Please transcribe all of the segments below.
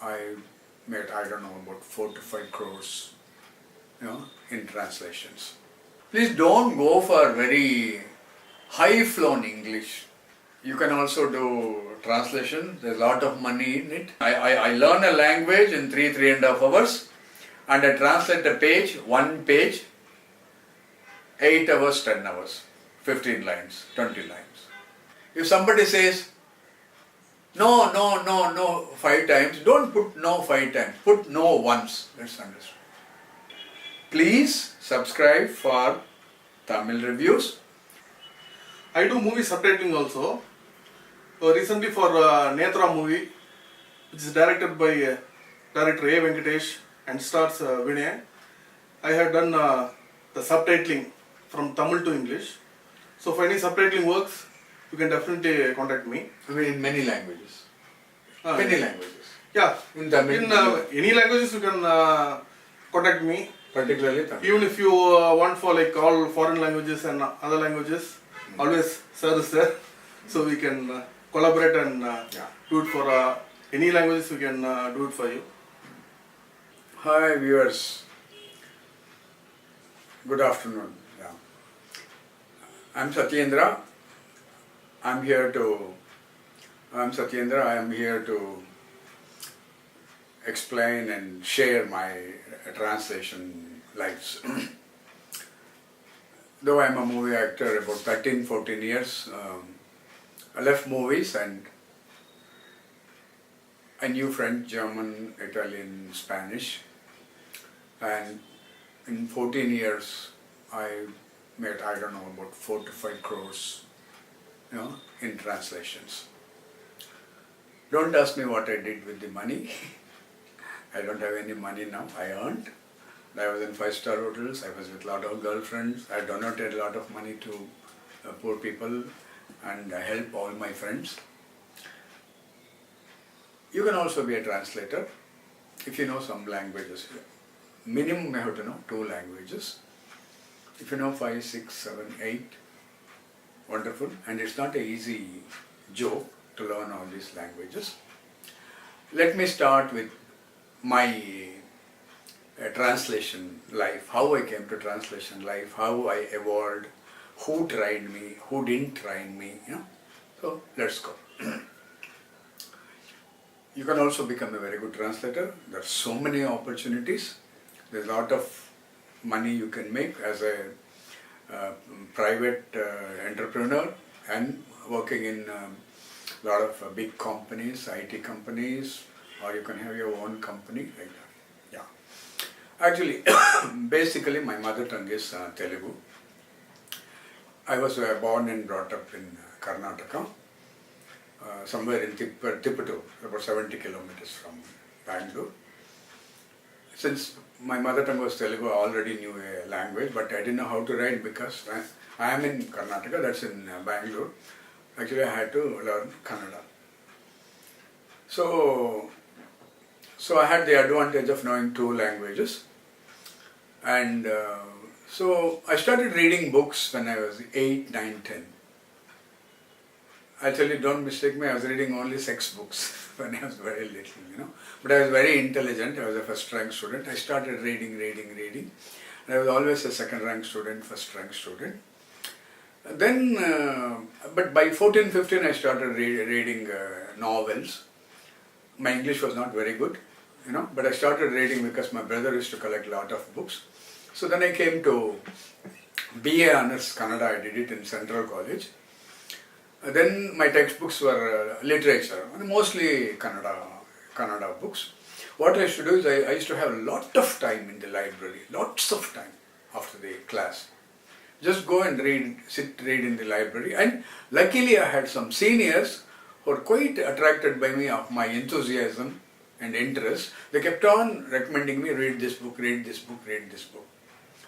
I made, I don't know, about 4 to 5 crores, in translations. Please don't go for very high-flown English. You can also do translation. There's a lot of money in it. I learn a language in 3.5 hours, and I translate one page, 8 hours, 10 hours, 15 lines, 20 lines. If somebody says, no, 5 times, don't put no 5 times, put no once. Let's understand. Please subscribe for Tamil reviews. I do movie subtitling also. Recently for Netra movie, which is directed by director A. Venkatesh and stars Vinay, I have done the subtitling from Tamil to English. So if any subtitling works, you can definitely contact me. I mean, in many languages. Many languages. Yeah, in Tamil. In any languages you can contact me. Particularly Tamil. Even if you want for like all foreign languages and other languages, always sir is there. So we can collaborate and do it for any languages. We can do it for you. Hi viewers. Good afternoon. I'm Sathyendra. I am here to explain and share my translation lives. Though I'm a movie actor about 13-14 years, I left movies and I knew French, German, Italian, Spanish, and in 14 years I made, I don't know, about 4 to 5 crores, in translations. Don't ask me what I did with the money. I don't have any money now. I earned. I was in 5-star hotels. I was with a lot of girlfriends. I donated a lot of money to poor people, and I help all my friends. You can also be a translator if you know some languages. Minimum you have to know 2 languages. If you know 5, 6, 7, 8, wonderful. And it's not an easy job to learn all these languages. Let me start with my translation life, how I came to translation life, how I evolved, who trained me, who didn't train me. So let's go. You can also become a very good translator. There are so many opportunities. There's a lot of money you can make as a private entrepreneur and working in a lot of big companies, IT companies, or you can have your own company like that. Actually, basically my mother tongue is Telugu. I was born and brought up in Karnataka, somewhere in Tippattur, about 70 kilometers from Bangalore. Since my mother tongue was Telugu, I already knew a language, but I didn't know how to write because I am in Karnataka, that's in Bangalore. Actually, I had to learn Kannada. So I had the advantage of knowing 2 languages. And so I started reading books when I was 8, 9, 10. Actually, don't mistake me, I was reading only sex books when I was very little, But I was very intelligent, I was a first-rank student. I started reading. And I was always a second-rank student, first-rank student. Then, but by 14, 15, I started reading novels. My English was not very good, but I started reading because my brother used to collect a lot of books. So then I came to BA Honours Kannada. I did it in Central College. Then my textbooks were literature, mostly Kannada books. What I used to do is I used to have a lot of time in the library, lots of time after the class. Just go and read in the library. And luckily I had some seniors who were quite attracted by me of my enthusiasm and interest. They kept on recommending me, read this book, read this book, read this book.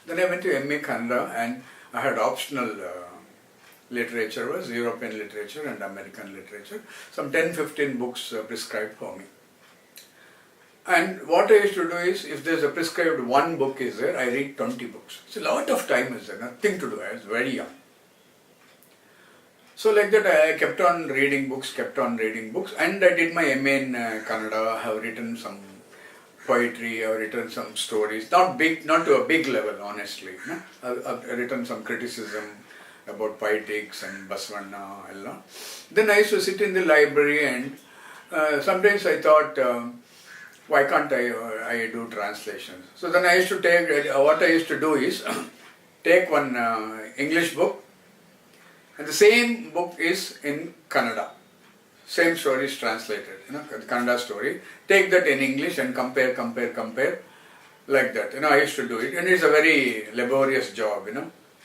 Then I went to MA Kannada and I had optional literature, was European literature and American literature. Some 10-15 books prescribed for me. And what I used to do is, if there's a prescribed 1 book is there, I read 20 books. It's a lot of time is there, nothing to do. I was very young. So like that I kept on reading books, and I did my MA in Kannada. I have written some poetry, I've written some stories, not to a big level honestly. No? I've written some criticism about politics and Basvanna, ಎಲ್ಲ. Then I used to sit in the library and sometimes I thought, why can't I do translations? So then I used to what I used to do is take one English book, and the same book is in Kannada. Same story is translated, the Kannada story. Take that in English and compare, like that. I used to do it, and it's a very laborious job,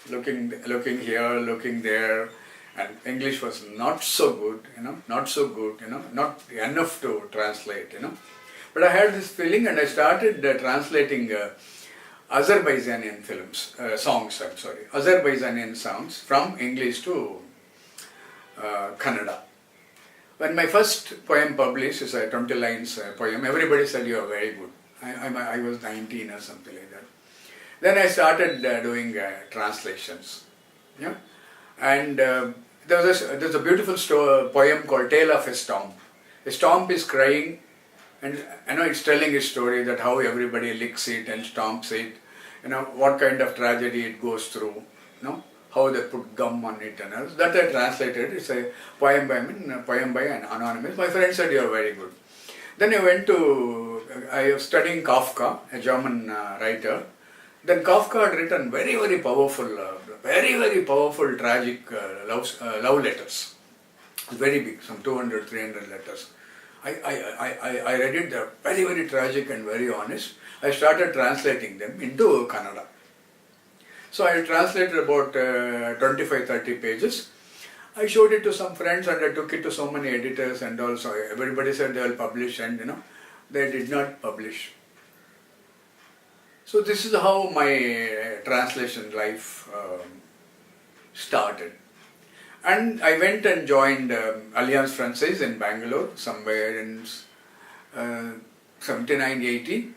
looking here, looking there, and English was not so good, not enough to translate, But I had this feeling, and I started translating Azerbaijani songs from English to Kannada. When my first poem published, is a 20 lines poem, everybody said you are very good. I was 19 or something like that. Then I started doing translations. Yeah? And there's a beautiful poem called Tale of a Storm. A storm is crying, and it's telling a story that how everybody licks it and stomps it, what kind of tragedy it goes through, how they put gum on it and all. That I translated. It's a poem by an anonymous. My friend said you are very good. Then I was studying Kafka, a German writer. Then Kafka had written very, very powerful tragic love letters. Very big, some 200, 300 letters. I read it, they're very, very tragic and very honest. I started translating them into Kannada. So I translated about 25-30 pages. I showed it to some friends and I took it to so many editors, and also everybody said they will publish, and they did not publish. So this is how my translation life started. And I went and joined Alliance Francaise in Bangalore somewhere in 79-80.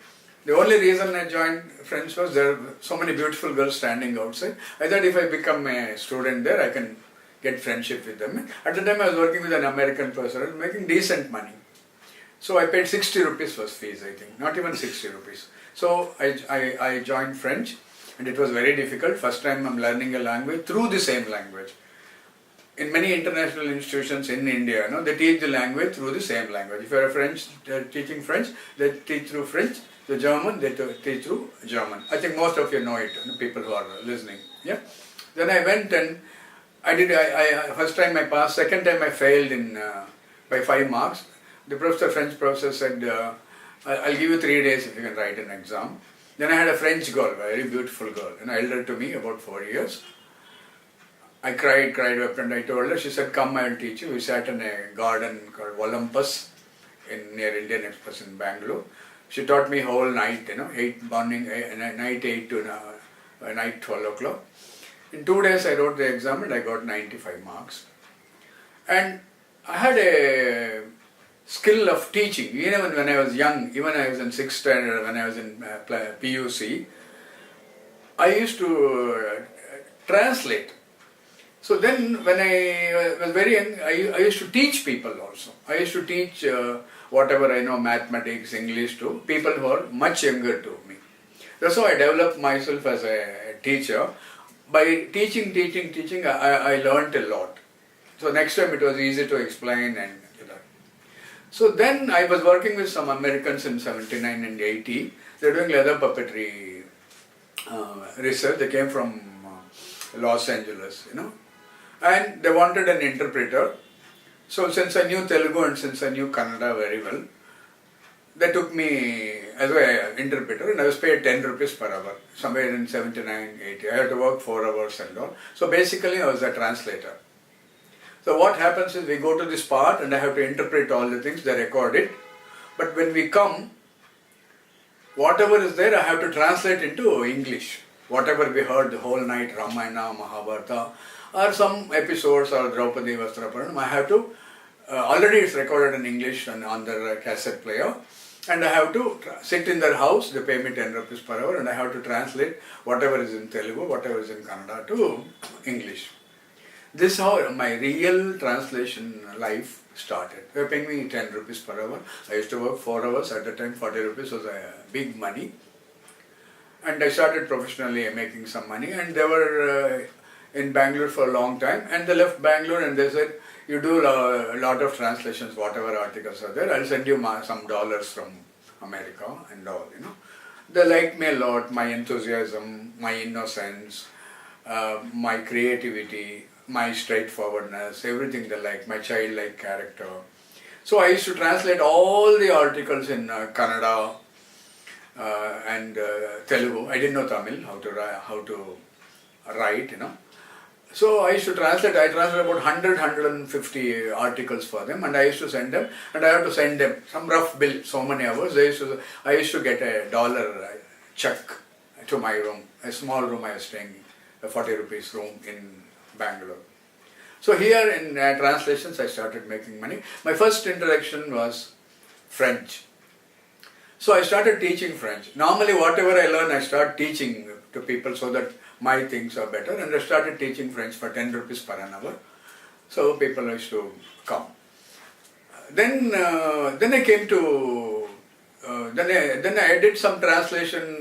The only reason I joined French was there were so many beautiful girls standing outside. I thought if I become a student there, I can get friendship with them. At the time I was working with an American professor, I was making decent money. So I paid 60 rupees was fees, I think, not even 60 rupees. So I joined French, and it was very difficult. First time I'm learning a language through the same language. In many international institutions in India, they teach the language through the same language. If you are teaching French, they teach through French. The German, they teach through German. I think most of you know it, people who are listening. Yeah. Then I went and first time I passed, second time I failed by 5 marks. The French professor said, I'll give you 3 days if you can write an exam. Then I had a French girl, a very beautiful girl, elder to me, about 4 years. I cried up, and I told her. She said, come, I will teach you. We sat in a garden called Olympus near Indian Express in Bangalore. She taught me whole night, night 8 to night 12 o'clock. In 2 days I wrote the exam and I got 95 marks. And I had a skill of teaching. Even when I was young, even I was in 6th standard, when I was in PUC, I used to translate. So then when I was very young, I used to teach people also. I used to teach whatever I know, mathematics, English, to people who are much younger to me. That's how I developed myself as a teacher. By teaching, I learned a lot. So next time it was easy to explain and that. So then I was working with some Americans in 79 and 80. They were doing leather puppetry research. They came from Los Angeles, and they wanted an interpreter. So since I knew Telugu and since I knew Kannada very well, they took me as an interpreter, and I was paid 10 rupees per hour, somewhere in 79, 80. I had to work 4 hours and all. So basically I was a translator. So what happens is we go to this part and I have to interpret all the things, they record it. But when we come, whatever is there I have to translate into English. Whatever we heard the whole night, Ramayana, Mahabharata, or some episodes or Draupadi Vastraparanam, I have to, already it's recorded in English and on the cassette player, and I have to sit in their house, they pay me 10 rupees per hour, and I have to translate whatever is in Telugu, whatever is in Kannada to English. This is how my real translation life started. They were paying me 10 rupees per hour. I used to work 4 hours at the time. 40 rupees was a big money. And I started professionally making some money, and they were in Bangalore for a long time, and they left Bangalore and they said, you do a lot of translations, whatever articles are there, I'll send you some dollars from America and all, you know. They liked me a lot, my enthusiasm, my innocence, my creativity, my straightforwardness, everything they liked, my childlike character. So I used to translate all the articles in Kannada, and Telugu. I didn't know Tamil, how to write, you know. So I used to translate. I translated about 150 articles for them, and I used to send them. And I had to send them some rough bill, so many hours. I used to get $1 check to my room, a small room I was staying, a 40 rupees room in Bangalore. So here in translations, I started making money. My first introduction was French. So I started teaching French. Normally whatever I learn, I start teaching to people so that my things are better, and I started teaching French for 10 rupees per an hour. So people used to come. Then I came to, then I did some translation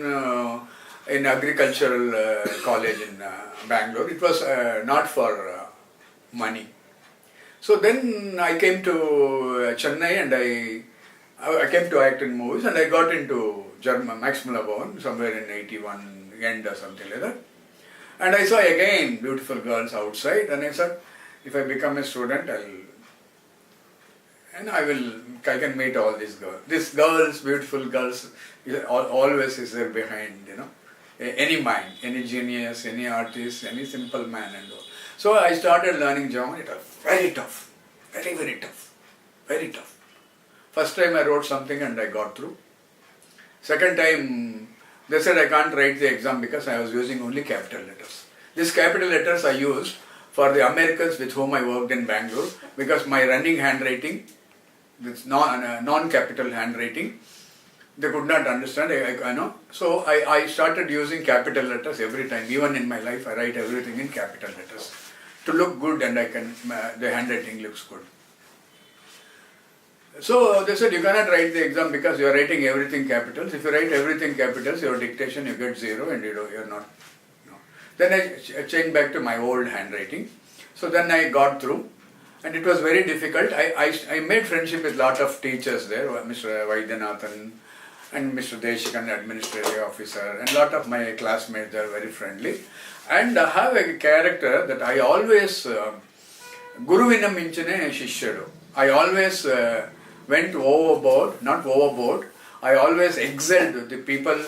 in agricultural college in Bangalore. It was not for money. So then I came to Chennai, and I came to act in movies, and I got into German, Max Muller somewhere in 81 end or something like that. And I saw again beautiful girls outside, and I said, if I become a student, I can meet all these girls. These girls, beautiful girls, always is there behind, you know, any mind, any genius, any artist, any simple man and all. So I started learning German. It was very tough, very, very tough, very tough. First time I wrote something and I got through. Second time, they said I can't write the exam because I was using only capital letters. These capital letters I used for the Americans with whom I worked in Bangalore, because my running handwriting, this non-capital handwriting, they could not understand, I know. So I started using capital letters every time. Even in my life, I write everything in capital letters to look good, and the handwriting looks good. So they said you cannot write the exam because you are writing everything capitals. If you write everything capitals, your dictation you get 0 and you are not. No. Then I changed back to my old handwriting. So then I got through, and it was very difficult. I made friendship with a lot of teachers there, Mr. Vaidyanathan and Mr. Deshikan, administrative officer, and a lot of my classmates are very friendly. And I have a character that I always, Guruvinam minchine Shishyadu. I always went overboard, not overboard. I always excelled the people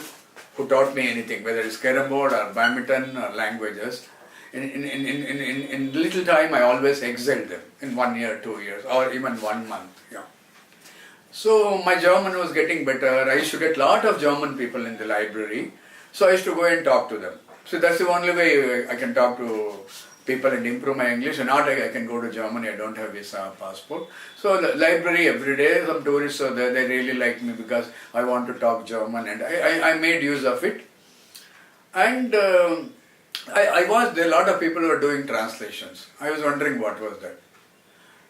who taught me anything, whether it's carom board or badminton or languages. In little time, I always excelled them in 1 year, 2 years, or even 1 month. Yeah. So my German was getting better. I used to get a lot of German people in the library. So I used to go and talk to them. So that's the only way I can talk to people and improve my English. And not I can go to Germany, I don't have visa, passport. So the library every day, some tourists are there, they really like me because I want to talk German, and I made use of it. And I was there, a lot of people were doing translations. I was wondering what was that.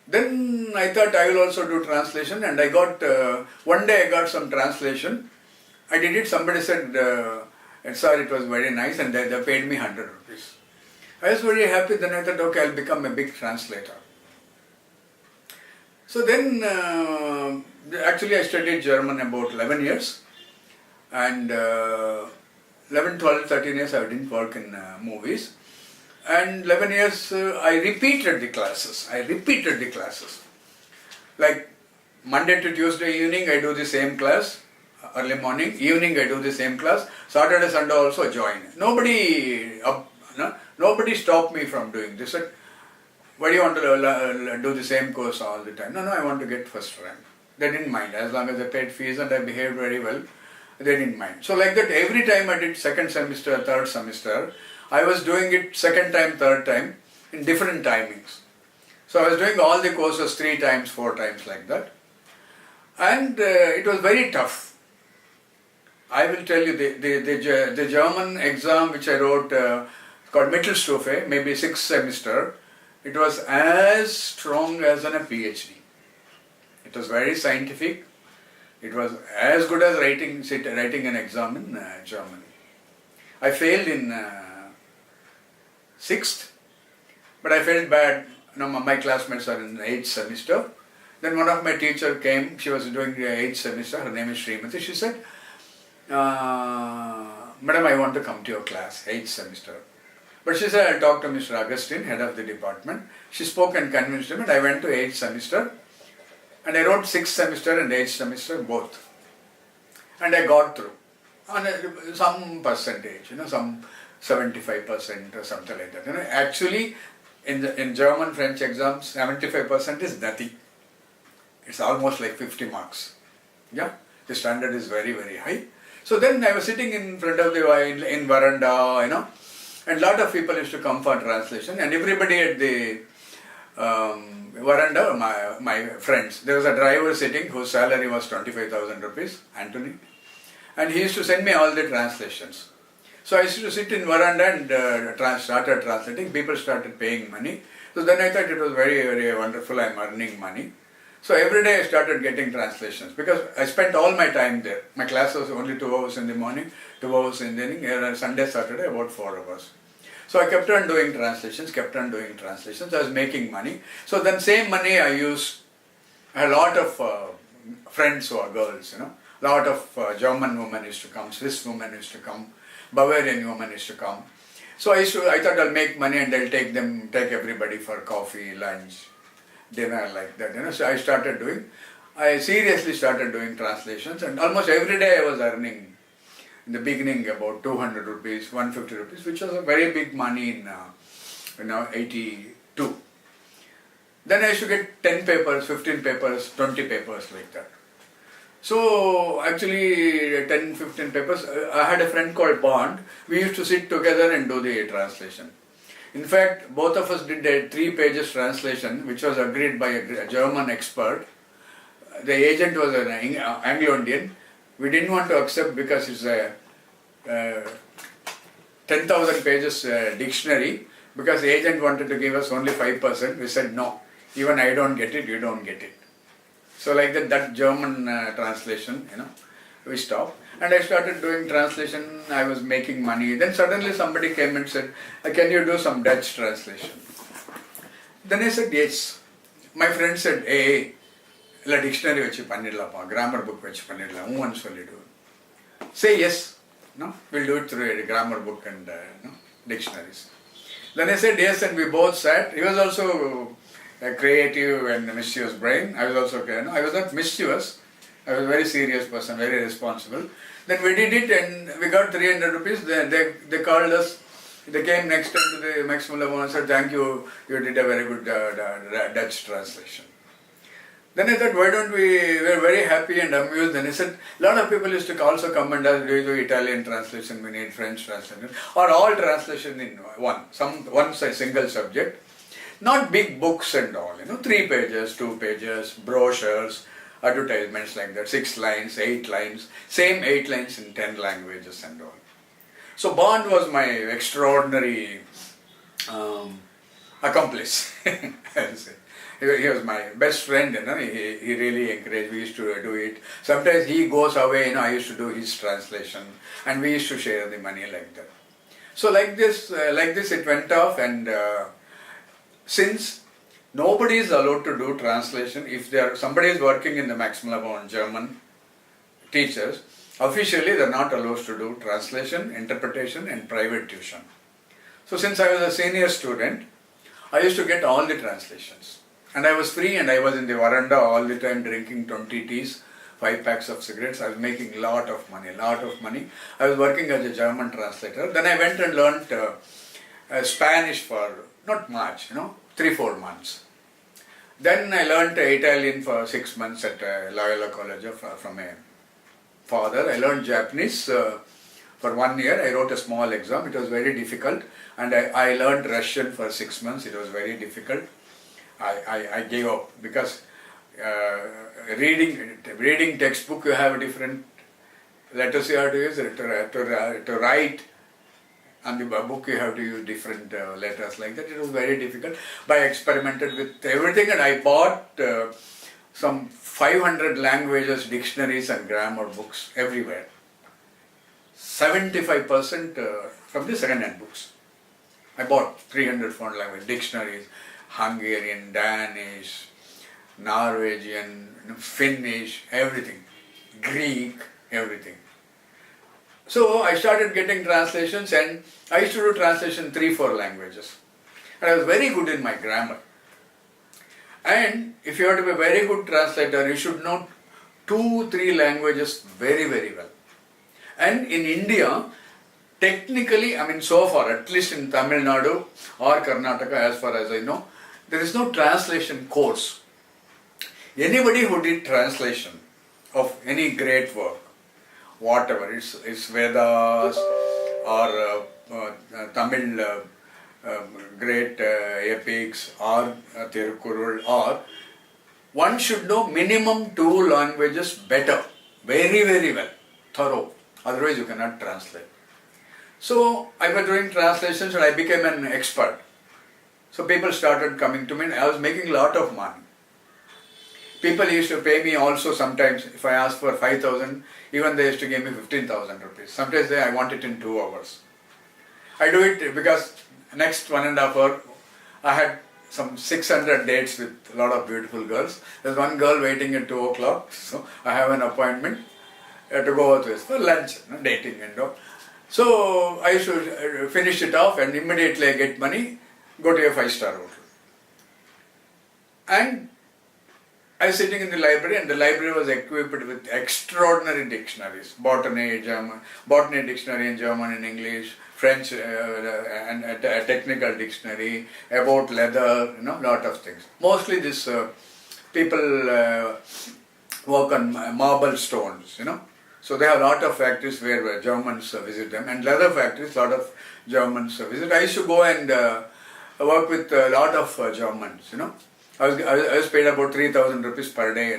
Then I thought I will also do translation, and I got, one day I got some translation. I did it, somebody said, sir, it was very nice, and they paid me 100 rupees. I was very happy. Then I thought, okay, I'll become a big translator. So then, actually I studied German about 11 years, and 11, 12, 13 years I didn't work in movies. And 11 years I repeated the classes. Like Monday to Tuesday evening I do the same class, early morning, evening I do the same class, Saturday, Sunday also join. Nobody stopped me from doing this. Said, why do you want to do the same course all the time? No, I want to get first rank. They didn't mind. As long as I paid fees and I behaved very well, they didn't mind. So like that, every time I did second semester, third semester, I was doing it second time, third time in different timings. So I was doing all the courses 3 times, 4 times like that. And it was very tough. I will tell you, the German exam which I wrote called Mittelstufe, maybe 6th semester, It was as strong as a PhD. It was very scientific. It was as good as writing an exam in German. I failed in sixth, but I felt bad. My classmates are in the 8th semester. Then one of my teacher came. She was doing the 8th semester. Her name is Srimati. She said, Madam, I want to come to your class, 8th semester. But she said, I'll talk to Mr. Augustine, head of the department. She spoke and convinced him, and I went to 8th semester. And I wrote 6th semester and 8th semester both. And I got through on some percentage, some 75% or something like that. Actually, in German, French exams, 75% is nothing. It's almost like 50 marks. Yeah, the standard is very, very high. So then I was sitting in front of the in veranda, and a lot of people used to come for translation, and everybody at the veranda, my friends. There was a driver sitting whose salary was 25,000 rupees, Anthony, and he used to send me all the translations. So I used to sit in veranda and started translating. People started paying money. So then I thought it was very, very wonderful. I'm earning money. So every day I started getting translations because I spent all my time there. My class was only 2 hours in the morning, 2 hours in the evening, Sunday, Saturday, about 4 hours. So I kept on doing translations. I was making money. So then same money I used. A lot of friends who are girls, A lot of German women used to come, Swiss women used to come, Bavarian women used to come. So I thought I'll make money and I'll take everybody for coffee, lunch, dinner, like that. So I seriously started doing translations, and almost every day I was earning, in the beginning, about 200 rupees, 150 rupees, which was a very big money in 82. Then I used to get 10 papers, 15 papers, 20 papers, like that. So actually 10, 15 papers, I had a friend called Bond. We used to sit together and do the translation. In fact, both of us did a 3 pages translation, which was agreed by a German expert. The agent was an Anglo-Indian. We didn't want to accept because it's a 10,000 pages dictionary, because the agent wanted to give us only 5%. We said no, even I don't get it, you don't get it. So like that German translation, we stopped. And I started doing translation. I was making money. Then suddenly somebody came and said, can you do some Dutch translation? Then I said, yes. My friend said, hey, la dictionary vechi pannidalappa, grammar book vechi pannidala, one solidu. Say yes. No, we'll do it through a grammar book and dictionaries. Then I said yes, and we both sat. He was also a creative and mischievous brain. I was also, I was not mischievous. I was a very serious person, very responsible. Then we did it and we got 300 rupees. They called us. They came next time to the maximum level and said, thank you, you did a very good Dutch translation. Then I thought, why don't we were very happy and amused. Then I said, a lot of people used to also come and ask, do you do Italian translation, we need French translation, or all translation in one single subject. Not big books and all, 3 pages, 2 pages, brochures, advertisements like that, 6 lines, 8 lines, same 8 lines in 10 languages and all. So Bond was my extraordinary accomplice, I would say. He was my best friend, he really encouraged, we used to do it. Sometimes he goes away, I used to do his translation, and we used to share the money like that. So like this it went off, and since nobody is allowed to do translation, if somebody is working in the maximum level on German teachers, officially they are not allowed to do translation, interpretation and private tuition. So since I was a senior student, I used to get all the translations. And I was free, and I was in the veranda all the time drinking 20 teas, 5 packs of cigarettes. I was making a lot of money. I was working as a German translator. Then I went and learned Spanish for not much, 3-4 months. Then I learned Italian for 6 months at Loyola College from a father. I learned Japanese for 1 year. I wrote a small exam. It was very difficult. And I learned Russian for 6 months. It was very difficult. I gave up because reading textbook, you have different letters you have to use, to write On the book you have to use different letters like that. It was very difficult. But I experimented with everything, and I bought some 500 languages, dictionaries and grammar books everywhere. 75% from the second-hand books. I bought 300 foreign language dictionaries, Hungarian, Danish, Norwegian, Finnish, everything, Greek, everything. So I started getting translations, and I used to do translation 3-4 languages. And I was very good in my grammar. And if you have to be a very good translator, you should know 2-3 languages very, very well. And in India, technically, I mean so far, at least in Tamil Nadu or Karnataka, as far as I know, there is no translation course. Anybody who did translation of any great work, whatever, it's Vedas or Tamil great epics or Tirukkural, or one should know minimum 2 languages better, very, very well, thorough, otherwise you cannot translate. So I was doing translations and I became an expert. So people started coming to me and I was making a lot of money. People used to pay me also sometimes. If I asked for 5,000, even they used to give me 15,000 rupees. Sometimes they, I want it in 2 hours. I do it because next 1.5 hours, I had some 600 dates with a lot of beautiful girls. There's one girl waiting at 2 o'clock, so I have an appointment to go out with for lunch, dating and all. So I used to finish it off and immediately I get money, go to a 5-star hotel. And I was sitting in the library, and the library was equipped with extraordinary dictionaries, botany dictionary in German and English, French and a technical dictionary about leather, lot of things. Mostly this people work on marble stones, So they have a lot of factories where Germans visit them, and leather factories, a lot of Germans visit. I used to go and work with a lot of Germans, I was paid about 3,000 rupees per day,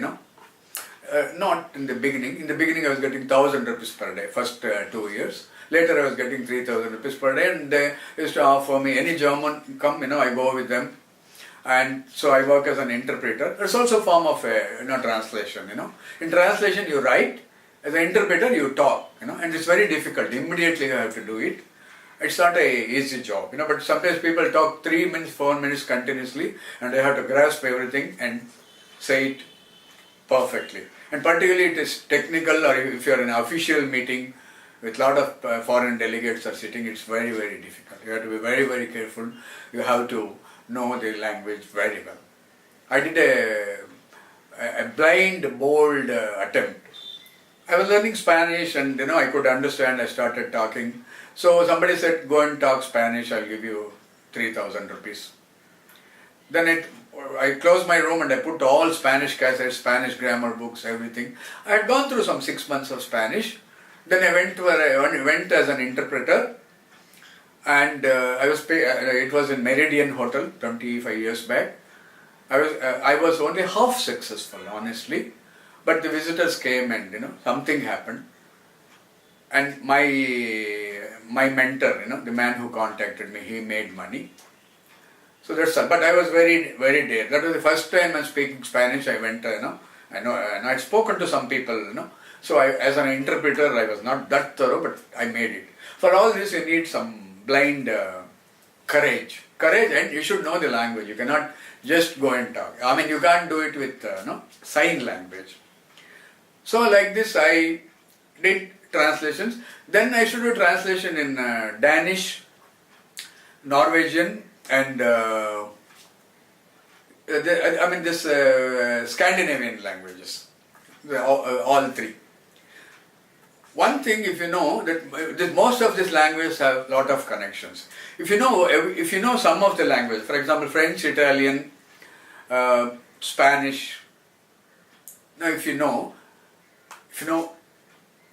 not in the beginning. In the beginning I was getting 1,000 rupees per day, first 2 years. Later I was getting 3,000 rupees per day, and they used to offer me, any German come, I go with them. And so I work as an interpreter. It's also a form of translation, In translation you write, as an interpreter you talk, and it's very difficult. Immediately you have to do it. It's not an easy job, but sometimes people talk 3 minutes, 4 minutes continuously, and they have to grasp everything and say it perfectly. And particularly it is technical, or if you are in an official meeting with a lot of foreign delegates are sitting, it's very, very difficult. You have to be very, very careful. You have to know the language very well. I did a blind, bold attempt. I was learning Spanish, and I could understand. I started talking. So somebody said, go and talk Spanish, I'll give you 3,000 rupees. Then I closed my room and I put all Spanish cassettes, Spanish grammar books, everything. I had gone through some 6 months of Spanish. Then I went as an interpreter, and I was it was in Meridian Hotel 25 years back. I was only half successful, honestly, but the visitors came and something happened. And my mentor, the man who contacted me, he made money. So that's all. But I was very, very dear. That was the first time I'm speaking Spanish. I went, and I'd spoken to some people, So as an interpreter, I was not that thorough, but I made it. For all this, you need some blind courage. Courage, and you should know the language. You cannot just go and talk. I mean, you can't do it with sign language. So like this, I did translations. Then I should do translation in Danish, Norwegian, and Scandinavian languages, all 3. One thing, if you know that most of these languages have a lot of connections. If you know some of the languages, for example, French, Italian, Spanish. Now, if you know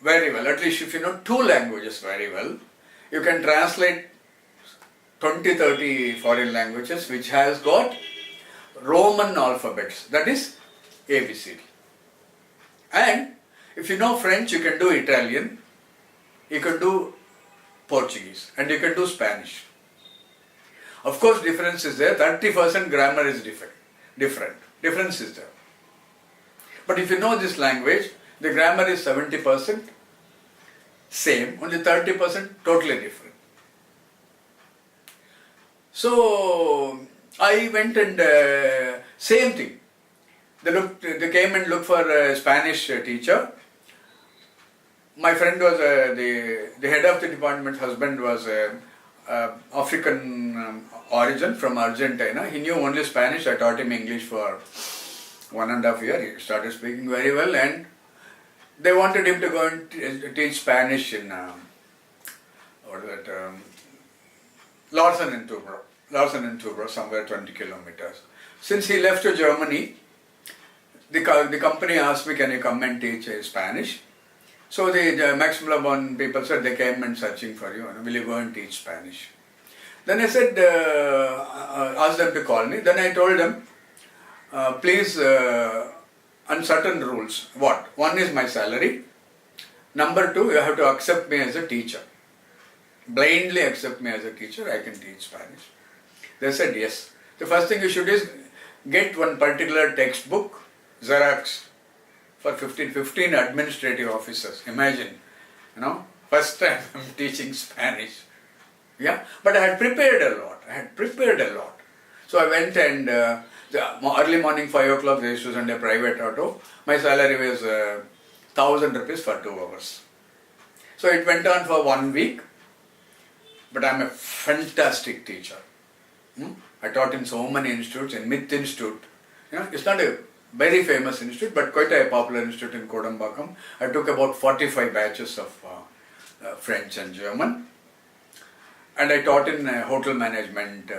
very well, at least if you know 2 languages very well, you can translate 20-30 foreign languages which has got Roman alphabets, that is ABCD. And if you know French, you can do Italian, you can do Portuguese, and you can do Spanish. Of course, difference is there. 30% grammar is different. Difference is there. But if you know this language, the grammar is 70% same, only 30% totally different. So I went and same thing. They came and looked for a Spanish teacher. My friend was the head of the department. Husband was African origin from Argentina. He knew only Spanish. I taught him English for 1.5 years. He started speaking very well, and they wanted him to go and teach Spanish in Larsen and Toubro, somewhere 20 kilometers. Since he left to Germany, the company asked me, can you come and teach Spanish? So the Maximum One people said they came and searching for you, will you go and teach Spanish? Then I said, asked them to call me. Then I told them, please, on certain rules. What? One is my salary. Number two, you have to accept me as a teacher. Blindly accept me as a teacher, I can teach Spanish. They said yes. The first thing you should is get one particular textbook, Xerox, for 15 administrative officers. Imagine, first time I'm teaching Spanish. Yeah, but I had prepared a lot. So I went and early morning 5 o'clock, they used to send a private auto. My salary was 1,000 rupees for 2 hours. So it went on for 1 week, but I'm a fantastic teacher. I taught in so many institutes, in Myth Institute. It's not a very famous institute, but quite a popular institute in Kodambakam. I took about 45 batches of French and German. And I taught in hotel management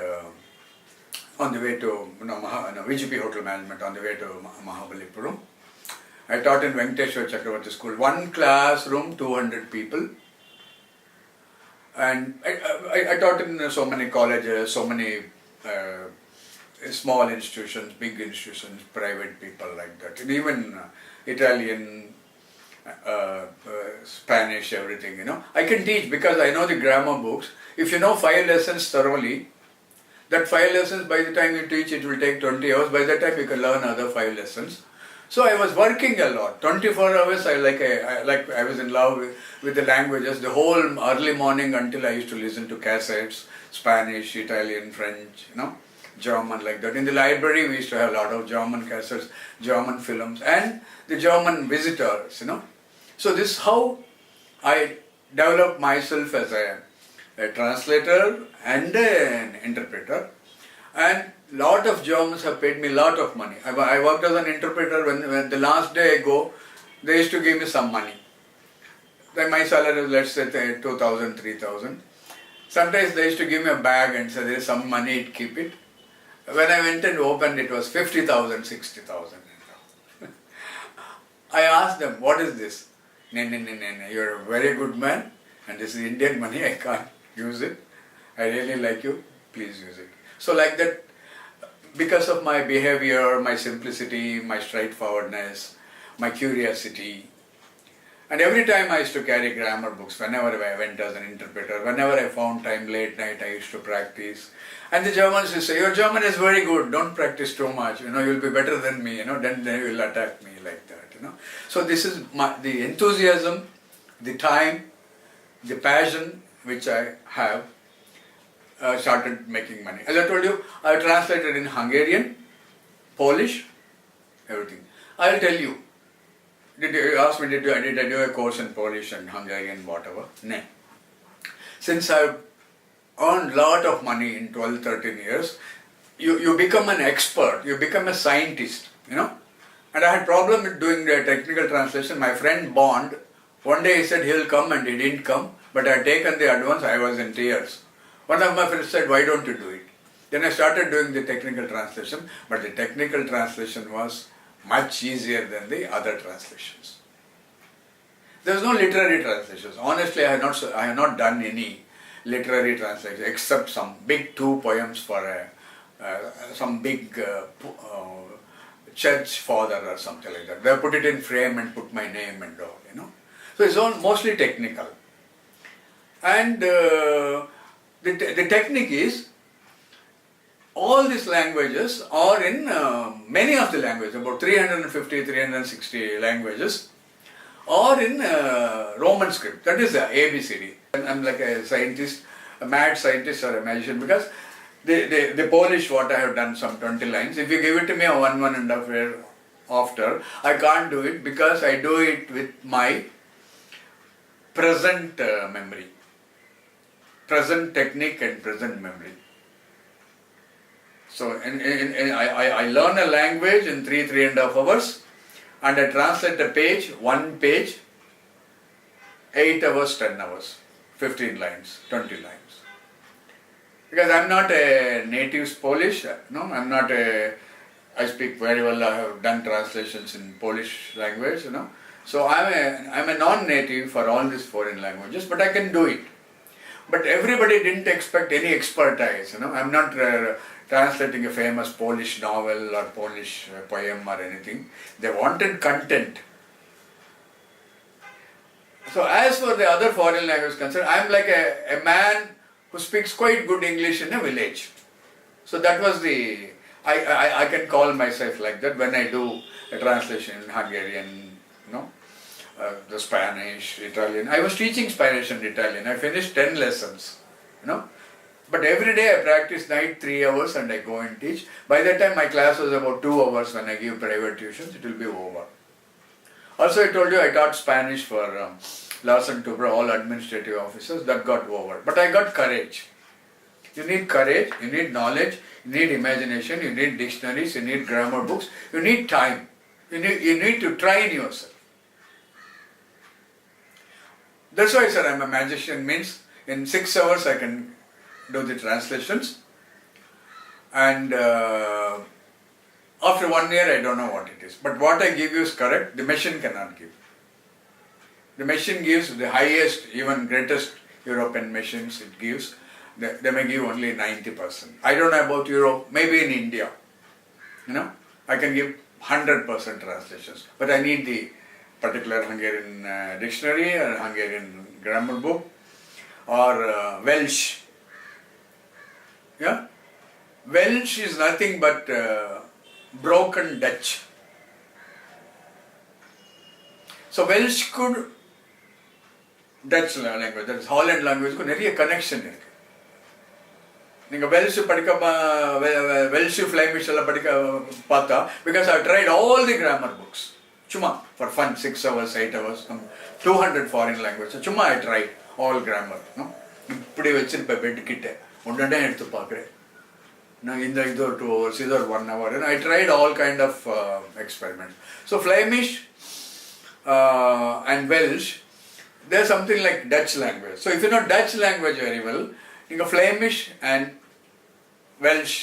on the way to VGP Hotel Management on the way to Mahabalipuram. I taught in Venkateshwar Chakravarti School. One classroom, 200 people. And I taught in so many colleges, so many small institutions, big institutions, private people like that. And even Italian, Spanish, everything, I can teach because I know the grammar books. If you know 5 lessons thoroughly, that 5 lessons, by the time you teach, it will take 20 hours. By that time, you can learn other 5 lessons. So I was working a lot. 24 hours, I was in love with the languages. The whole early morning until I used to listen to cassettes, Spanish, Italian, French, German, like that. In the library, we used to have a lot of German cassettes, German films, and the German visitors, So this is how I developed myself as a translator and an interpreter. And lot of Germans have paid me a lot of money. I worked as an interpreter. When the last day I go, they used to give me some money. Then my salary was, let's say, 2,000, 3,000. Sometimes they used to give me a bag and say, there is some money, keep it. When I went and opened, it was 50,000, 60,000. I asked them, what is this? No, you're a very good man, and this is Indian money, I can't use it. I really like you, please use it. So like that, because of my behavior, my simplicity, my straightforwardness, my curiosity, and every time I used to carry grammar books, whenever I went as an interpreter, whenever I found time late night, I used to practice. And the Germans used to say, your German is very good, don't practice too much, you'll be better than me, then they will attack me like that, So this is the enthusiasm, the time, the passion which I have started making money. As I told you, I translated in Hungarian, Polish, everything. I'll tell you, did you ask me, did I do a course in Polish and Hungarian, whatever? No. Since I've earned a lot of money in 12, 13 years, you become an expert, you become a scientist, And I had problem with doing the technical translation. My friend Bond, one day he said he'll come and he didn't come, but I had taken the advance, I was in tears. One of my friends said, why don't you do it? Then I started doing the technical translation, but the technical translation was much easier than the other translations. There was no literary translations. Honestly, I have not done any literary translation except some big 2 poems for some big church father or something like that. They put it in frame and put my name and all, So it's all mostly technical. And the technique is, all these languages are in many of the languages, about 350, 360 languages, are in Roman script. That is the ABCD. I'm like a scientist, a mad scientist or a magician, because the Polish, what I have done, some 20 lines, if you give it to me a 1.5 year after, I can't do it, because I do it with my present memory, present technique and present memory. So I learn a language in 3.5 hours, and I translate a page, one page, 8 hours, 10 hours, 15 lines, 20 lines. Because I'm not a native Polish, no, I'm not a, I speak very well, I have done translations in Polish language, you know. So I'm a non-native for all these foreign languages, but I can do it. But everybody didn't expect any expertise, you know. I'm not translating a famous Polish novel or Polish poem or anything. They wanted content. So as for the other foreign language concerned, I'm like a man who speaks quite good English in a village. So that was the, I can call myself like that when I do a translation in Hungarian, you know, the Spanish, Italian. I was teaching Spanish and Italian. I finished 10 lessons, you know. But every day I practice night 3 hours and I go and teach. By that time my class was about 2 hours. When I give private tuitions, it will be over. Also, I told you I taught Spanish for Larsen Toubra, all administrative officers. That got over. But I got courage. You need courage, you need knowledge, you need imagination, you need dictionaries, you need grammar books, you need time. You need to train yourself. That's why I said I'm a magician, means in 6 hours I can do the translations, and after 1 year I don't know what it is. But what I give you is correct, the machine cannot give. The machine gives the highest, even greatest European machines it gives, they may give only 90%. I don't know about Europe, maybe in India, you know, I can give 100% translations, but I need the particular Hungarian dictionary or Hungarian grammar book or Welsh. Yeah? Welsh is nothing but broken Dutch. So Welsh could Dutch language, that is Holland language, could நிறைய connection இருக்கு. நீங்க Welsh படிக்க Welsh ஃப்ளைமிஷ் எல்லாம் படிக்க பார்த்தா, because I tried all the grammar books. சும்மா for fun, 6 hours, 8 hours, 200 foreign languages. சும்மா I tried all grammar. இப்படி வச்சிருப்பேன் பெட் கிட்ட, ஒன்னே எடுத்து பார்க்குறேன். நான் இது ஒரு 2 hours, இது ஒரு 1 hour. And I tried all kind of experiments. So Flemish and Welsh, they're something like Dutch language. So if you know Dutch language very well, you know Flemish and Welsh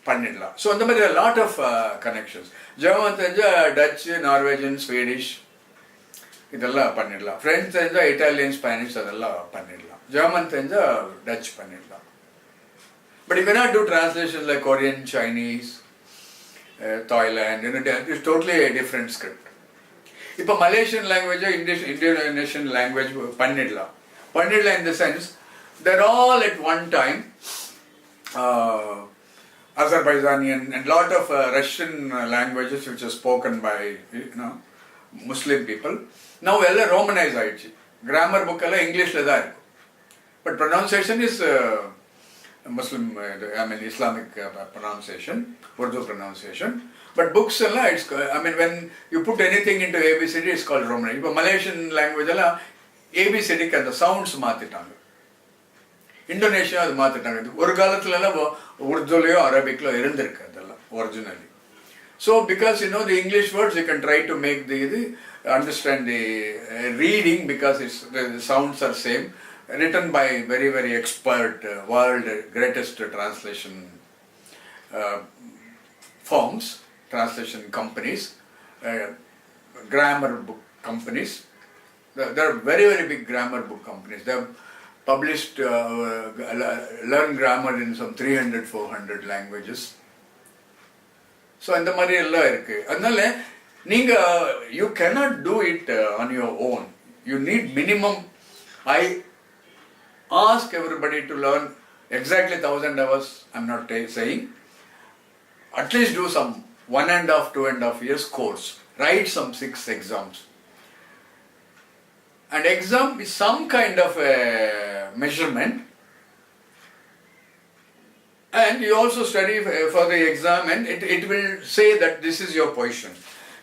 பண்ணிடலாம். So அந்த மாதிரி lot of connections. German தெரிஞ்சால் Dutch, நார்வேஜன், Swedish இதெல்லாம் பண்ணிடலாம். French தெரிஞ்சால் Italian, Spanish அதெல்லாம் பண்ணிடலாம். German தெரிஞ்சால் டச் பண்ணிடலாம். But you cannot do translations like Korean, Chinese, Thailand, you know, it's totally a different script. இப்போ மலேசியன் லாங்குவேஜோ இந்தோனேஷியன் லாங்குவேஜ் பண்ணிடலாம். பண்ணிடலாம் in the sense they're all at one time Azerbaijani and lot of Russian languages which are spoken by, you know, Muslim people. Now எல்லா ரோமனைஸ் ஆயிடுச்சு. Grammar book எல்லாம் இங்கிலீஷில் தான் இருக்கும். But pronunciation is Muslim, I mean Islamic pronunciation, Urdu pronunciation. But books எல்லாம் it's, I mean when you put anything into ABCD it's called Romanized. இப்போ Malaysian language எல்லாம் ABCDக்கு அந்த சவுண்ட்ஸ் மாற்றிட்டாங்க. இந்தோனேஷியா அது மாற்றிட்டாங்க. ஒரு காலத்துலலாம் உருதுலையோ அரபிக்லோ இருந்திருக்கு அதெல்லாம் originally. So because you know the English words you can try to make the இது understand the reading because it's the sounds are same, written by very very expert world greatest translation firms, translation companies, grammar book companies. There are very very big grammar book companies. They have published learn grammar in some 300-400 languages. So இந்த மாதிரி எல்லாம் இருக்கு. அதனால நீங்க you cannot do it on your own. You need minimum. Ask everybody to learn exactly 1000 hours, I'm not saying. At least do some 1.5, 2.5 years course. Write some 6 exams. And exam is some kind of a measurement. And you also study for the exam, and it will say that this is your position.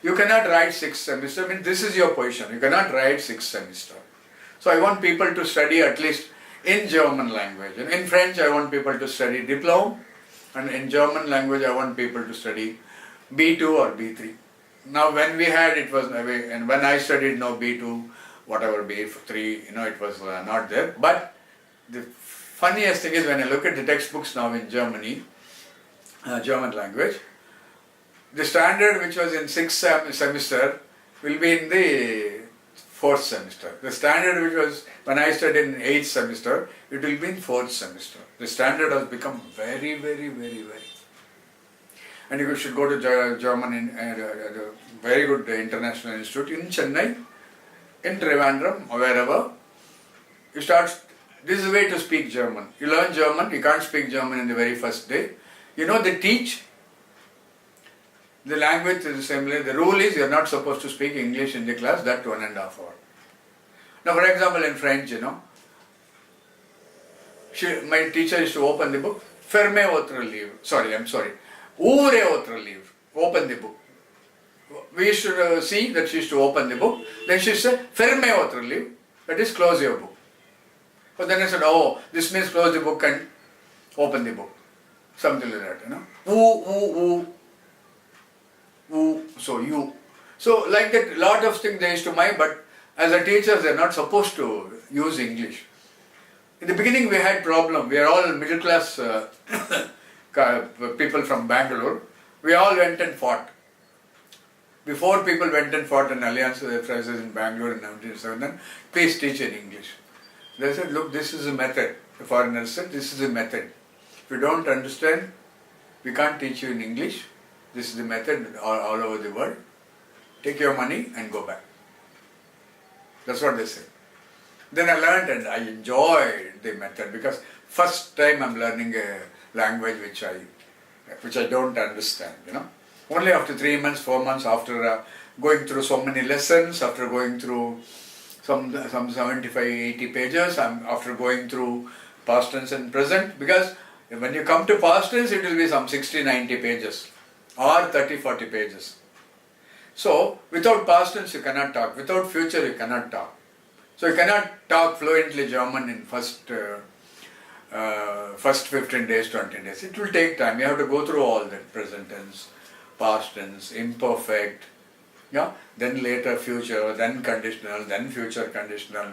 You cannot write 6 semester, I mean this is your position. You cannot write 6 semester. So I want people to study at least in German language. And in French I want people to study diploma, and in German language I want people to study B2 or B3. Now when we had it was, and when I studied no B2, whatever B3, it was not there. But the funniest thing is when I look at the textbooks now in Germany, German language, the standard which was in 6th semester will be in the 4th semester. The standard which was when I studied in 8th semester, it will be in 4th semester. The standard has become very, very, very, very. And you should go to German, very good international institute in Chennai, in Trivandrum, or wherever. You start, this is the way to speak German. You learn German, you can't speak German in the very first day. They teach the language is the same way. The rule is you are not supposed to speak English in the class, that 1.5 hours. Now for example in French, my teacher used to open the book, fermez votre livre, ouvrez votre livre, open the book. We used to see that she used to open the book, then she said, fermez votre livre, that is close your book. But then I said, oh, this means close the book and open the book. Something like that, so you. So like that, lot of things they used to mind, but as a teacher, they are not supposed to use English. In the beginning, we had problem. We are all middle class people from Bangalore. We all went and fought. Before people went and fought an alliance with the phrases in Bangalore in 1997, please teach in English. They said, look, this is a method. The foreigners said, this is a method. If you don't understand, we can't teach you in English. This is the method all over the world. Take your money and go back. That's what they said. Then I learned and I enjoyed the method because first time I'm learning a language which I don't understand, Only after 3 months, 4 months, after going through so many lessons, after going through some 75, 80 pages, after going through past tense and present, because when you come to past tense, it will be some 60, 90 pages or 30, 40 pages. So, without past tense you cannot talk, without future you cannot talk. So you cannot talk fluently German in first 15 days, 20 days. It will take time. You have to go through all that, present tense, past tense, imperfect, then later future, then conditional, then future conditional.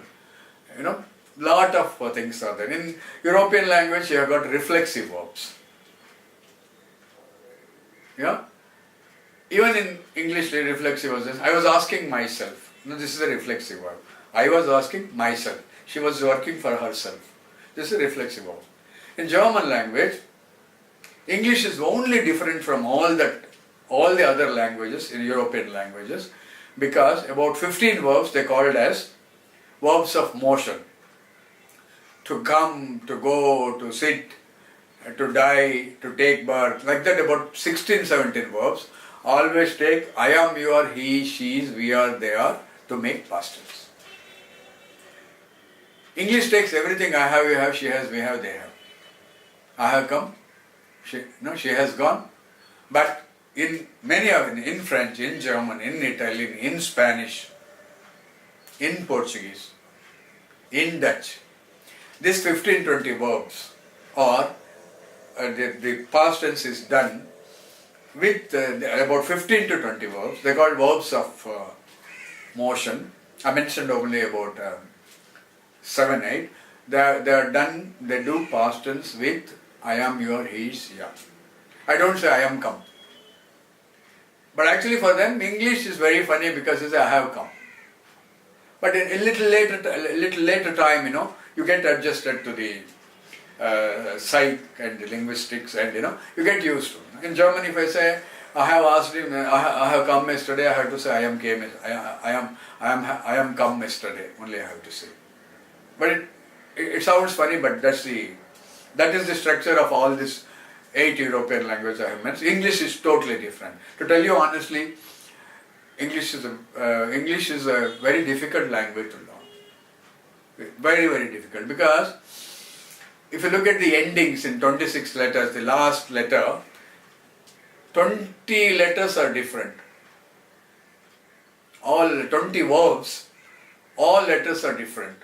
Lot of things are there. In European language, you have got reflexive verbs. Even in English, reflexive verbs. I was asking myself. This is a reflexive verb. I was asking myself. She was working for herself. This is a reflexive verb. In German language, English is only different from all the other languages, in European languages, because about 15 verbs they called as verbs of motion. To come, to go, to sit, to die, to take birth, like that about 16, 17 verbs. Always take I am, you are, he, she is, we are, they are to make past tense. English takes everything I have, you have, she has, we have, they have. I have come, she has gone. But in French, in German, in Italian, in Spanish, in Portuguese, in Dutch, these 15-20 verbs or the past tense is done with about 15 to 20 verbs. They are called verbs of motion. I mentioned only about 7, 8. They are done, they do past tense with I am, you are, he is, yeah. I don't say I am come. But actually for them, English is very funny because they say I have come. But in a little later time, you get adjusted to the psych and the linguistics and you get used to it. In German, if I say I have asked him, I have come yesterday, I have to say I am come yesterday, only I have to say. But it sounds funny, but that is the structure of all these 8 European languages I have mentioned. English is totally different. To tell you honestly, English is a very difficult language to learn. Very, very difficult, because if you look at the endings in 26 letters, the last letter, 20 letters are different. All 20 verbs, all letters are different.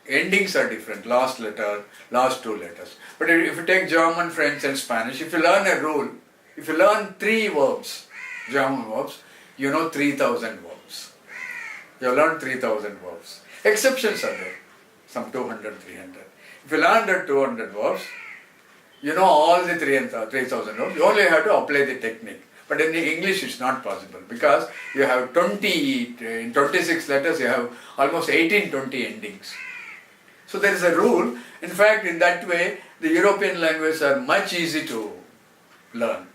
Endings are different, last letter, last 2 letters. But if you take German, French and Spanish, if you learn a rule, if you learn 3 verbs, German verbs, you know 3000 verbs. You learn 3000 verbs. Exceptions are there, some 200, 300. If you learn the 200 verbs, you know all the 3000 verbs. You only have to apply the technique. But in the English it's not possible, because you have in 26 letters you have almost 18-20 endings. So there is a rule. In fact, in that way, the European languages are much easy to learn.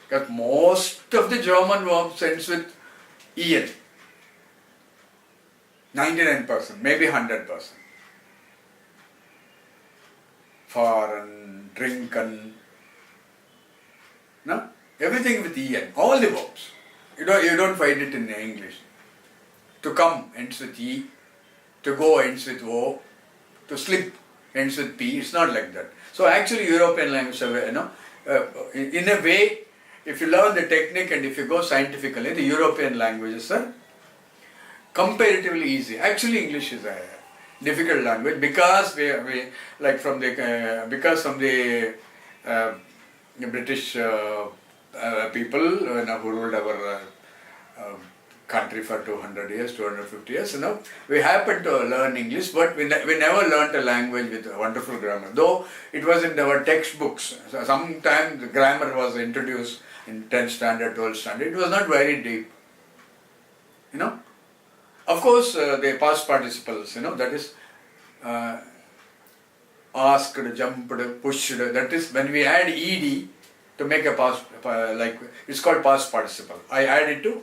Because most of the German verbs ends with en. 99%, maybe 100%. Fahren, trinken, no? Everything with en, all the verbs. You don't find it in English. To come ends with e, to go ends with o, to slip ends with p. It's not like that. So actually European languages are, in a way, if you learn the technique and if you go scientifically, the European languages are comparatively easy. Actually English is a difficult language, because we like from the British people who ruled our country for 200 years, 250 years, we happened to learn English, but we never learned a language with a wonderful grammar. Though it was in our textbooks. So sometimes the grammar was introduced in 10th standard, 12th standard. It was not very deep. Of course, the past participles, that is asked, jumped, pushed. That is when we add ed to make a past, it's called past participle. I add it to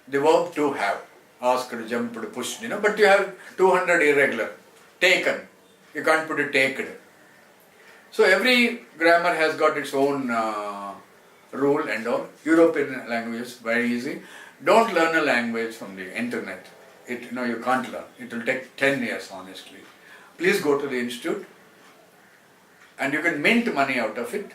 the verb to have. Asked, jumped, pushed, but you have 200 irregular. Taken. You can't put a taken. So every grammar has got its own rule and all. European languages, very easy. Don't learn a language from the internet. You can't learn. It will take 10 years, honestly. Please go to the institute and you can mint money out of it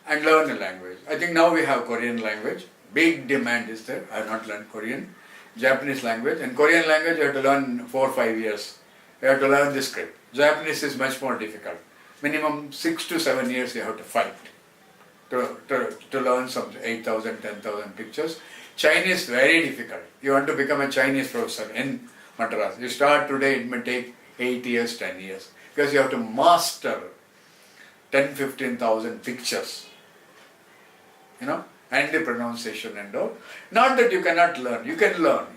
and learn a language. I think now we have Korean language. Big demand is there. I have not learned Korean. Japanese language. And Korean language you have to learn 4 or 5 years. You have to learn the script. Japanese is much more difficult. Minimum 6 to 7 years you have to fight to learn some 8,000, 10,000 pictures. Chinese very difficult. You want to become a Chinese professor in Madras. You start today, it may take 8 years, 10 years. Because you have to master 10, 15,000 pictures. And the pronunciation and all. Not that you cannot learn. You can learn.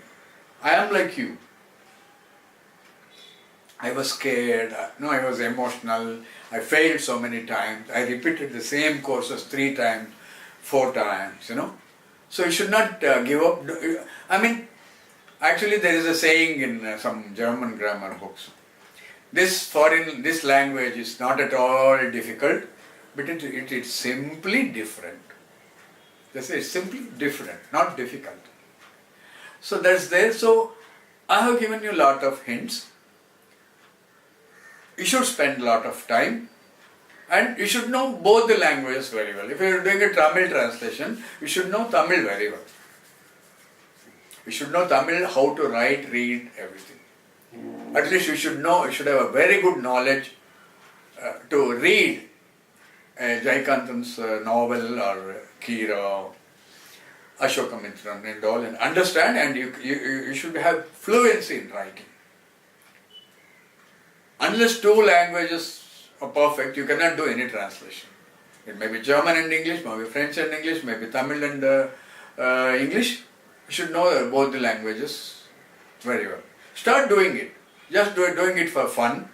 I am like you. I was scared. I was emotional. I failed so many times. I repeated the same courses 3 times, 4 times, So you should not give up. Actually there is a saying in some German grammar books. This language is not at all difficult, but it is simply different. They say it's simply different, not difficult. So that's there. So I have given you a lot of hints. You should spend a lot of time. And you should know both the languages very well. If you are doing a Tamil translation, you should know Tamil very well. You should know Tamil, how to write, read, everything. At least you should have a very good knowledge to read Jayakanthan's novel or Kira, Ashokamitran and all, and understand, and you should have fluency in writing. Unless 2 languages are perfect, you cannot do any translation. It may be German and English, maybe French and English, maybe Tamil and English. You should know both the languages very well. Start doing it. Just doing it for fun.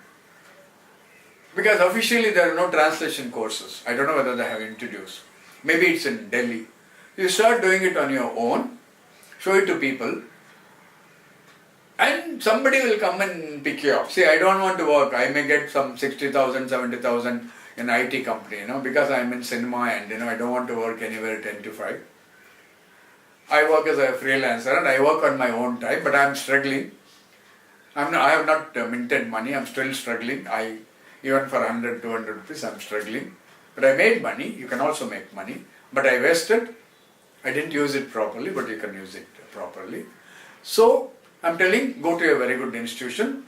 Because officially there are no translation courses. I don't know whether they have introduced. Maybe it's in Delhi. You start doing it on your own. Show it to people. And somebody will come and pick you up. See, I don't want to work. I may get some 60,000, 70,000 in IT company, because I'm in cinema and, I don't want to work anywhere 10 to 5. I work as a freelancer and I work on my own time, but I'm struggling. I have not minted money. I'm still struggling. Even for 100, 200 rupees, I'm struggling. But I made money. You can also make money. But I wasted. I didn't use it properly, but you can use it properly. So, I'm telling, go to a very good institution,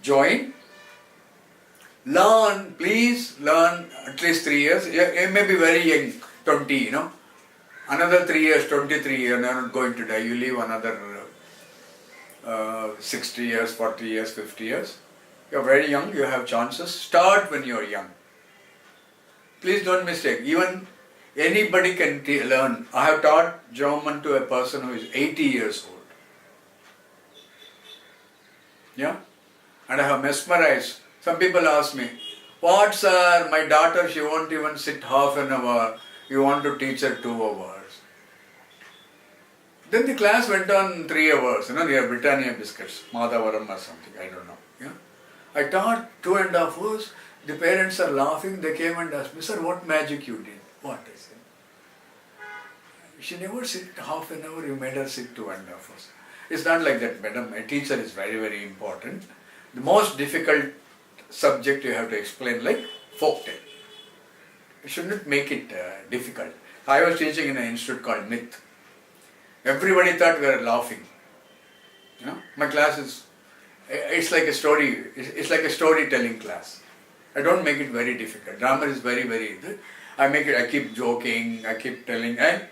join, learn, please learn at least 3 years. You may be very young, 20, Another 3 years, 23 years, you're not going to die. You live another 60 years, 40 years, 50 years. You're very young, you have chances. Start when you're young. Please don't mistake. Even anybody can learn. I have taught German to a person who is 80 years old. Yeah? And I have mesmerized. Some people ask me, what sir, my daughter, she won't even sit half an hour. You want to teach her 2 hours. Then the class went on 3 hours, they are Britannia biscuits, Madhavaram or something, I don't know. Yeah? I taught 2.5 hours, the parents are laughing, they came and asked me, sir, what magic you did? What? I said, she never sit half an hour, you made her sit 2.5 hours. It's not like that, madam. A teacher is very, very important. The most difficult subject you have to explain, like folktale. You shouldn't make it difficult. I was teaching in an institute called Myth. Everybody thought we were laughing. My class it's like a story. It's like a storytelling class. I don't make it very difficult. Grammar is very, very. I keep joking. I keep telling. And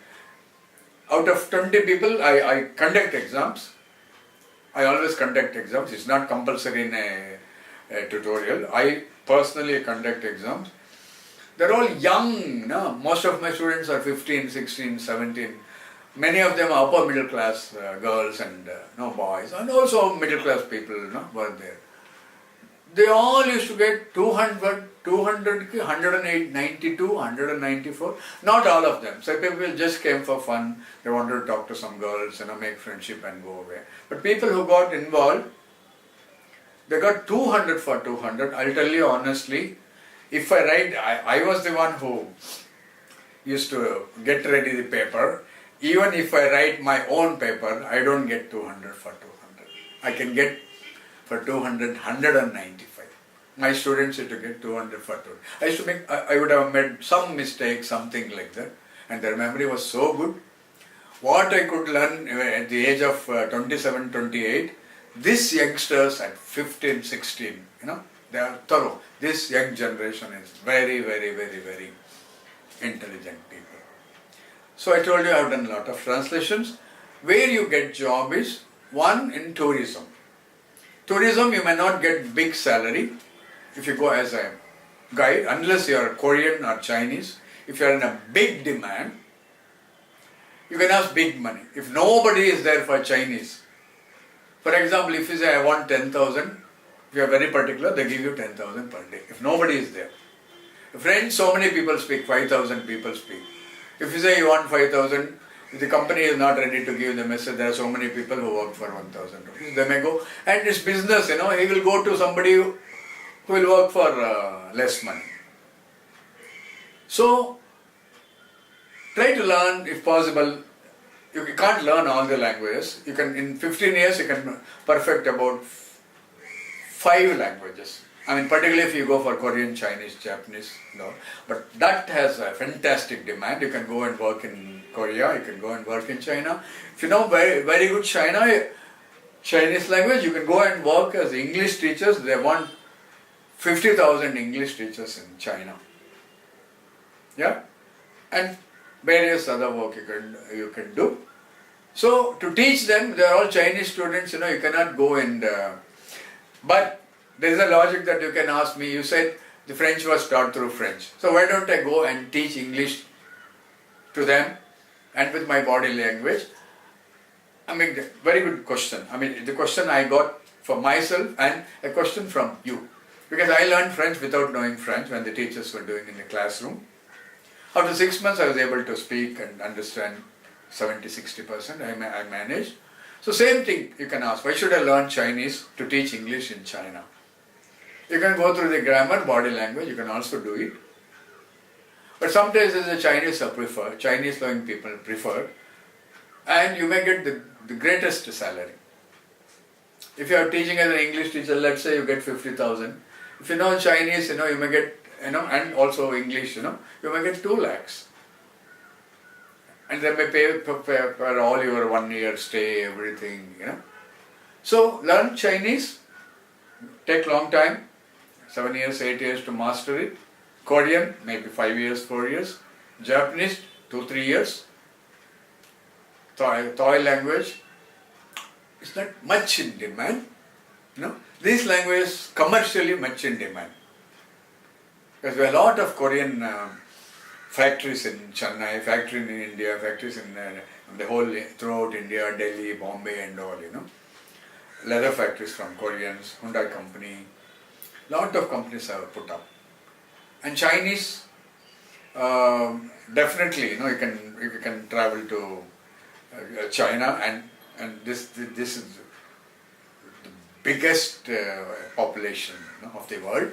out of 20 people, I conduct exams. I always conduct exams. It's not compulsory in a tutorial. I personally conduct exams. They're all young. Most of my students are 15, 16, 17. Many of them are upper middle class girls and boys, and also middle class people were there. They all used to get 200, 192, 194. Not all of them. Some people just came for fun. They wanted to talk to some girls, make friendship and go away. But people who got involved, they got 200 for 200. I'll tell you honestly, if I write, I was the one who used to get ready the paper. Even if I write my own paper, I don't get 200 for 200. I can get for 200, 195. My students used to get 200 for 200. I would have made some mistake, something like that. And their memory was so good. What I could learn at the age of 27, 28, these youngsters at 15, 16, they are thorough. This young generation is very, very, very, very intelligent people. So I told you I have done a lot of translations. Where you get job is, one, in tourism. Tourism, you may not get big salary if you go as a guide, unless you are Korean or Chinese. If you are in a big demand, you can ask big money. If nobody is there for Chinese, for example, if you say I want 10,000, if you are very particular, they give you 10,000 per day. If nobody is there. French, so many people speak, 5,000 people speak. If you say you want 5,000, if the company is not ready to give the message, there are so many people who work for 1,000 rupees, they may go, and it's business, he will go to somebody who will work for less money. So, try to learn if possible. You can't learn all the languages. You can, in 15 years, you can perfect about 5 languages. Particularly if you go for Korean, Chinese, Japanese, but that has a fantastic demand. You can go and work in Korea, you can go and work in China. If you know very, very good Chinese language, you can go and work as English teachers. They want 50,000 English teachers in China. Yeah? And various other work you can do. So, to teach them, they are all Chinese students, you cannot go and... but there is a logic that you can ask me. You said the French was taught through French. So why don't I go and teach English to them and with my body language? Very good question. The question I got for myself and a question from you. Because I learned French without knowing French when the teachers were doing in the classroom. After 6 months I was able to speak and understand 70-60%. I managed. So same thing you can ask, why should I learn Chinese to teach English in China? You can go through the grammar, body language, you can also do it. But sometimes the Chinese are preferred, Chinese learning people prefer, and you may get the greatest salary. If you are teaching as an English teacher, let's say you get 50,000. If you know Chinese, you may get, and also English, you may get 2 lakhs. And they may pay for all your 1 year stay, everything, So learn Chinese, take long time, 7 years, 8 years to master it. Korean, maybe 5 years, 4 years. Japanese, 2-3 years. Thai language, it's not much in demand. These languages commercially much in demand. Because there are a lot of Korean factories in Chennai, factories in India, factories in the whole, throughout India, Delhi, Bombay and all, Leather factories from Koreans, Hyundai company, lot of companies have put up. And Chinese, definitely, you can travel to China, and this is the biggest population of the world.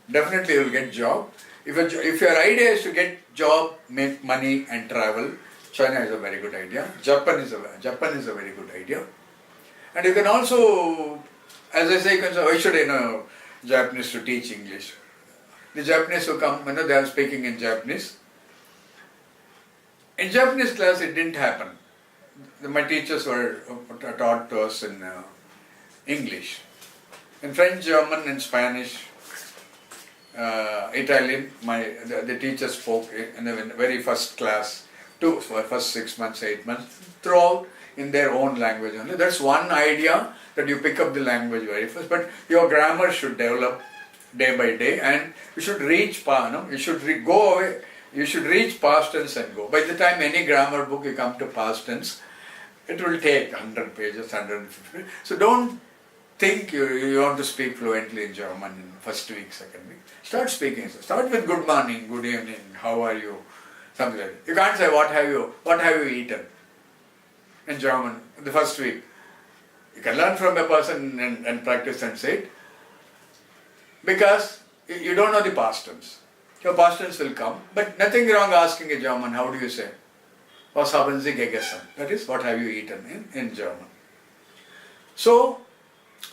Definitely you will get job. If your idea is to get job, make money and travel, China is a very good idea. Japan is a very good idea. And you can also, as I say, you can say, why should I know Japanese to teach English? The Japanese who come, they are speaking in Japanese. In Japanese class, it didn't happen. My teachers were taught to us in English. In French, German, and Spanish, Italian, the teacher spoke in the very first class, first 6 months, 8 months, throughout in their own language only. That's one idea, that you pick up the language very first, but your grammar should develop day by day, and you should reach go away. You should reach past tense and go. By the time any grammar book you come to past tense, it will take 100 pages, 150. So don't think you want to speak fluently in German in first week, second week. Start speaking. Start with good morning, good evening, how are you, something like that. You can't say what have you eaten in German the first week. You can learn from a person and practice and say it, because you don't know the past tense. Your past tense will come, but nothing wrong asking a German, how do you say? Was haben Sie gegessen? That is, what have you eaten in German. So,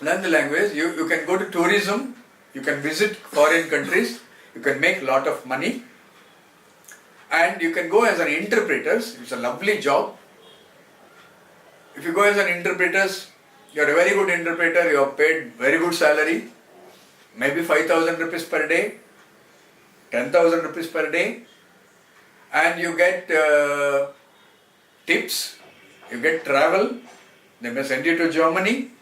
learn the language. You can go to tourism, you can visit foreign countries, you can make a lot of money, and you can go as an interpreter. It's a lovely job. If you go as an interpreter, you are a very good interpreter, you are paid very good salary, maybe 5,000 rupees per day, 10,000 rupees per day, and you get tips, you get travel, they may send you to Germany.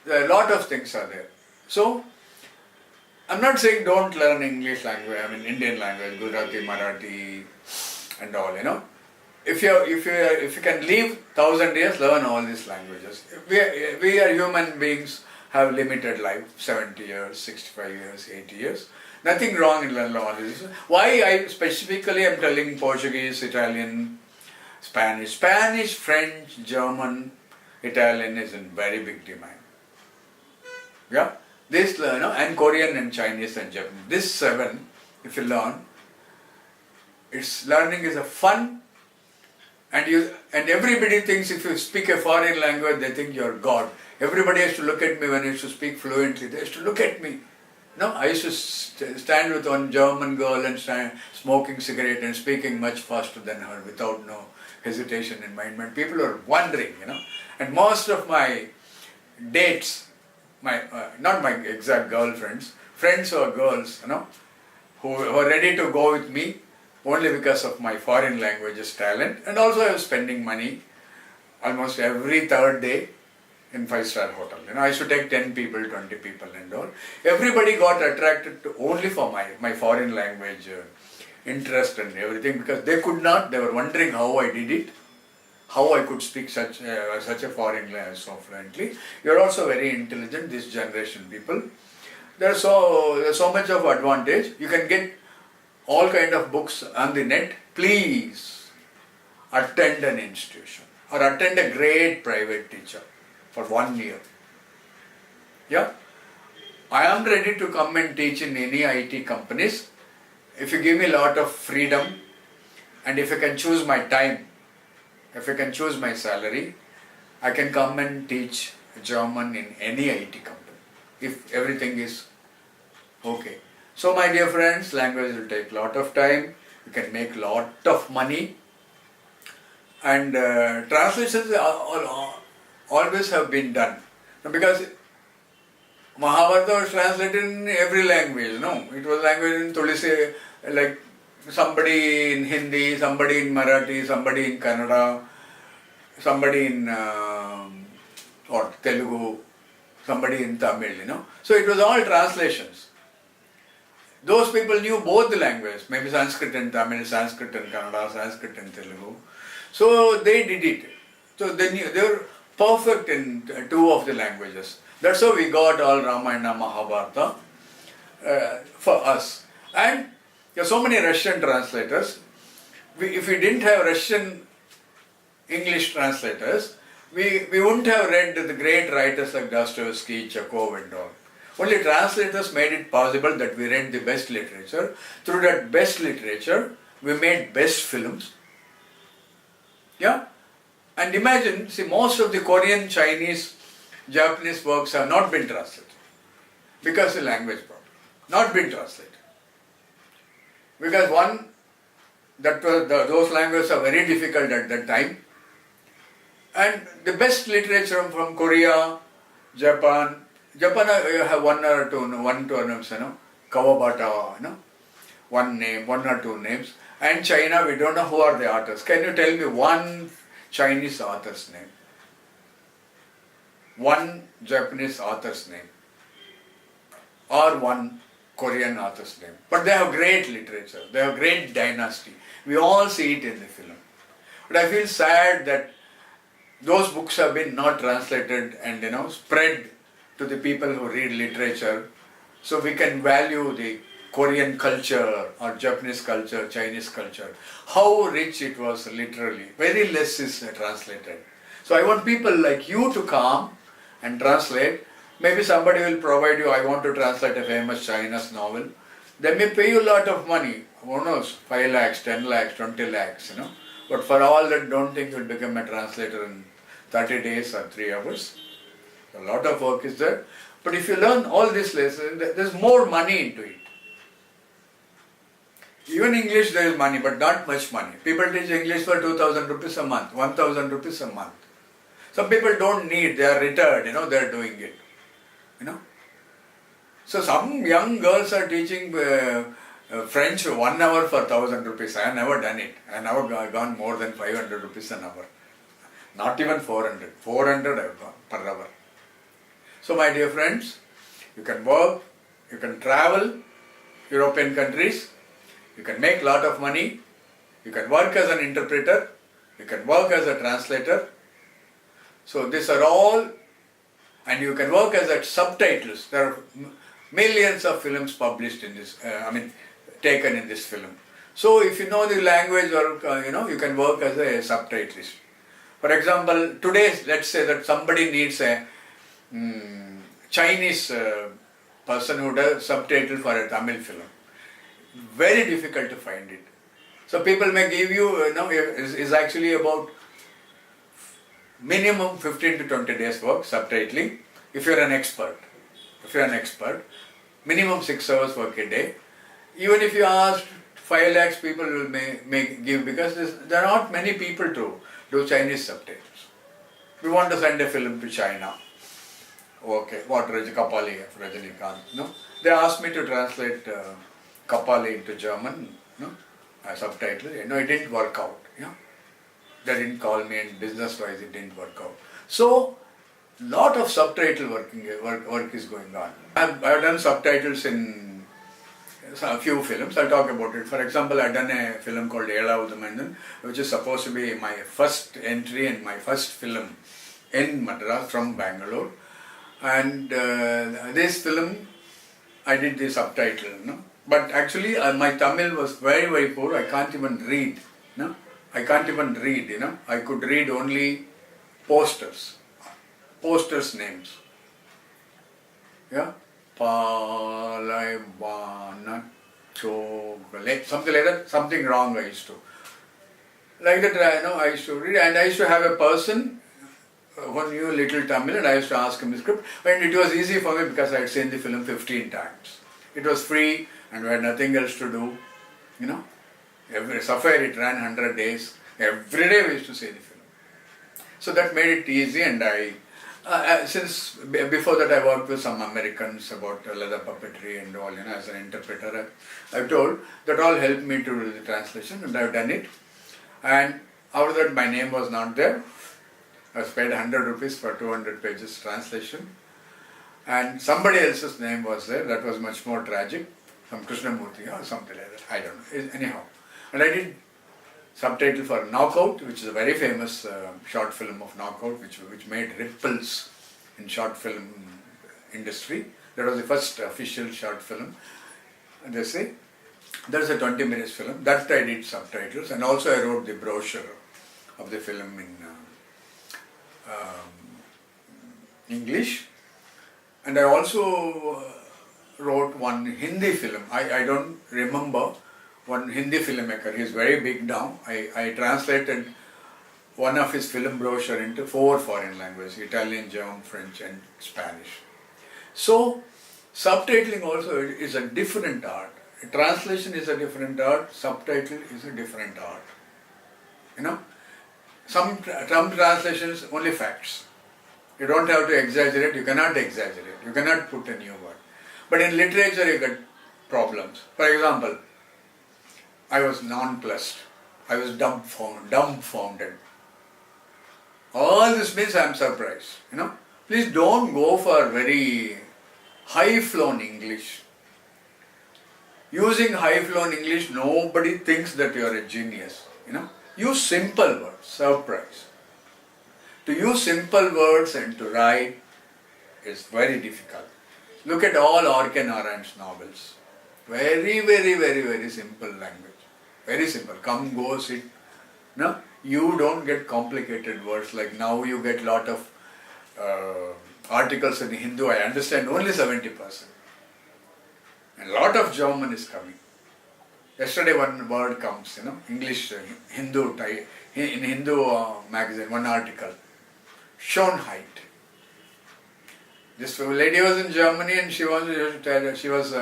There are a lot of things are there. So, I'm not saying don't learn English language, Indian language, Gujarati, Marathi and all, If you can live 1,000 years, learn all these languages. We are human beings, have limited life, 70 years, 65 years, 80 years. Nothing wrong in learning all this. Why I specifically am telling Portuguese, Italian, Spanish, French, German, Italian is in very big demand. Yeah, this and Korean and Chinese and Japanese. This 7, if you learn, learning is a fun, and everybody thinks if you speak a foreign language, they think you're God. Everybody has to look at me when I used to speak fluently. They used to look at me. I used to stand with one German girl and smoking cigarette and speaking much faster than her without no hesitation in mind. But people are wondering, And most of my dates, not my exact girlfriends, friends or girls, who are ready to go with me only because of my foreign languages talent. And also I was spending money almost every third day in 5-star hotel. I used to take 10 people, 20 people and all. Everybody got attracted to only for my foreign language interest and everything, because they were wondering how I did it, how I could speak such a foreign language so fluently. You're also very intelligent, this generation people. There's so much of advantage. You can get all kind of books on the net. Please attend an institution. or attend a great private teacher for 1 year. Yeah, I am ready to come and teach in any IT companies if you give me a lot of freedom, and if I can choose my time, if I can choose my salary, I can come and teach German in any IT company if everything is okay. So my dear friends, language will take lot of time, you can make lot of money, and translations always have been done. Because Mahabharata was translated in every language, no? It was language in Tulsi, like somebody in Hindi, somebody in Marathi, somebody in Kannada, somebody in or Telugu, somebody in Tamil, So it was all translations. Those people knew both the languages, maybe Sanskrit and Tamil, Sanskrit and Kannada, Sanskrit and Telugu. So they did it. So they were perfect in two of the languages. That's how we got all Ramayana, Mahabharata for us. And there are so many Russian translators. If we didn't have Russian English translators, we wouldn't have read the great writers like Dostoevsky, Chekhov and all. Only translators made it possible that we read the best literature. Through that best literature, we made best films. Yeah? And imagine, see, most of the Korean, Chinese, Japanese works have not been translated because of the language problem. Not been translated. Because one, those languages are very difficult at that time. And the best literature from Korea, Japan you have one or two names, Kawabata, one name, one or two names. And China, we don't know who are the authors. Can you tell me one Chinese author's name? One Japanese author's name? Or one Korean author's name? But they have great literature. They have great dynasty. We all see it in the film. But I feel sad that those books have been not translated and spread to the people who read literature, so we can value the Korean culture or Japanese culture, Chinese culture, how rich it was literally. Very less is translated. So I want people like you to come and translate. Maybe somebody will provide you, I want to translate a famous Chinese novel. They may pay you a lot of money, who knows, 5 lakhs, 10 lakhs, 20 lakhs, But for all that, don't think you'll become a translator in 30 days or 3 hours. A lot of work is there. But if you learn all these lessons, there's more money into it. Even English there is money, but not much money. People teach English for 2,000 rupees a month, 1,000 rupees a month. Some people don't need, they are retired, they are doing it. So some young girls are teaching French 1 hour for 1,000 rupees. I have never done it. I have never gone more than 500 rupees an hour. Not even 400. 400 I have gone per hour. So my dear friends, you can work, you can travel European countries, you can make a lot of money, you can work as an interpreter, you can work as a translator. So these are all, and you can work as a subtitles. There are millions of films published in this, taken in this film. So if you know the language or, you can work as a subtitlist. For example, today, let's say that somebody needs a Chinese person who does subtitle for a Tamil film. Very difficult to find it. So people may give you, is actually about minimum 15 to 20 days work, subtitling, if you're an expert. If you're an expert, minimum 6 hours work a day. Even if you ask 5 lakhs, people will may give, because there are not many people to do Chinese subtitles. We want to send a film to China. Okay, what Kapali of Rajinikanth, They asked me to translate Kapali into German, subtitle. It didn't work out. They didn't call me, and business-wise it didn't work out. So, lot of subtitle work is going on. I've done subtitles in a few films. I'll talk about it. For example, I've done a film called Ela Udamandan, which is supposed to be my first entry and my first film in Madras from Bangalore. And this film, I did the subtitle, But actually, my Tamil was very, very poor. I can't even read, I can't even read, I could read only posters names. Yeah? Palaivana Chogale, something like that, something wrong I used to. Like that, I used to read, and I used to have a person who knew little Tamil, and I used to ask him the script. And it was easy for me because I had seen the film 15 times. It was free, and we had nothing else to do, Every Safari, it ran 100 days. Every day we used to see the film. So that made it easy, and since before that I worked with some Americans about leather puppetry and all, as an interpreter. I've told that all helped me to do the translation, and I've done it. And after that my name was not there. I was paid 100 rupees for 200 pages translation. And somebody else's name was there. That was much more tragic. Some Krishnamurti or something like that. I don't know. Anyhow. And I did subtitle for Knockout, which is a very famous short film of Knockout, which made ripples in short film industry. That was the first official short film. And they say, that's a 20 minutes film. That I did subtitles, and also I wrote the brochure of the film in English. And I also wrote one Hindi film. I don't remember one Hindi filmmaker. He's very big now. I translated one of his film brochure into 4 foreign languages: Italian, German, French and Spanish. So subtitling also is a different art. Translation is a different art. Subtitle is a different art. Some translations only facts. You don't have to exaggerate. You cannot exaggerate. You cannot put a new word. But in literature you get problems. For example, I was nonplussed. I was dumbfounded. All this means I am surprised. Please don't go for very high-flown English. Using high-flown English, nobody thinks that you are a genius. Use simple words. Surprise. To use simple words and to write is very difficult. Look at all Orken Arand's novels. Very, very, very, very simple language. Very simple. Come, go, sit. No? You don't get complicated words like now you get lot of articles in Hindu. I understand only 70%. And lot of German is coming. Yesterday one word comes, English, Hindu, in Hindu magazine, one article. Schönheit. This lady was in Germany and she was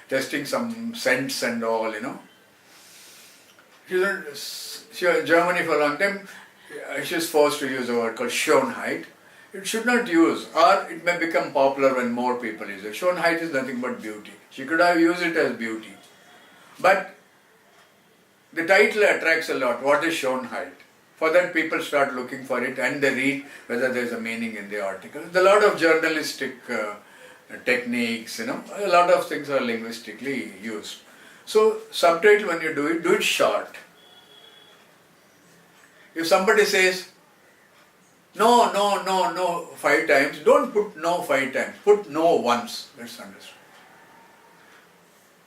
testing some scents and all, She was in Germany for a long time. She was forced to use a word called Schönheit. It should not use, or it may become popular when more people use it. Schönheit is nothing but beauty. She could have used it as beauty. But the title attracts a lot. What is Schönheit? For that people start looking for it and they read whether there is a meaning in the article. There's a lot of journalistic techniques, a lot of things are linguistically used. So subtitle, when you do it short. If somebody says, no, 5 times, don't put no 5 times, put no once. Let's understand.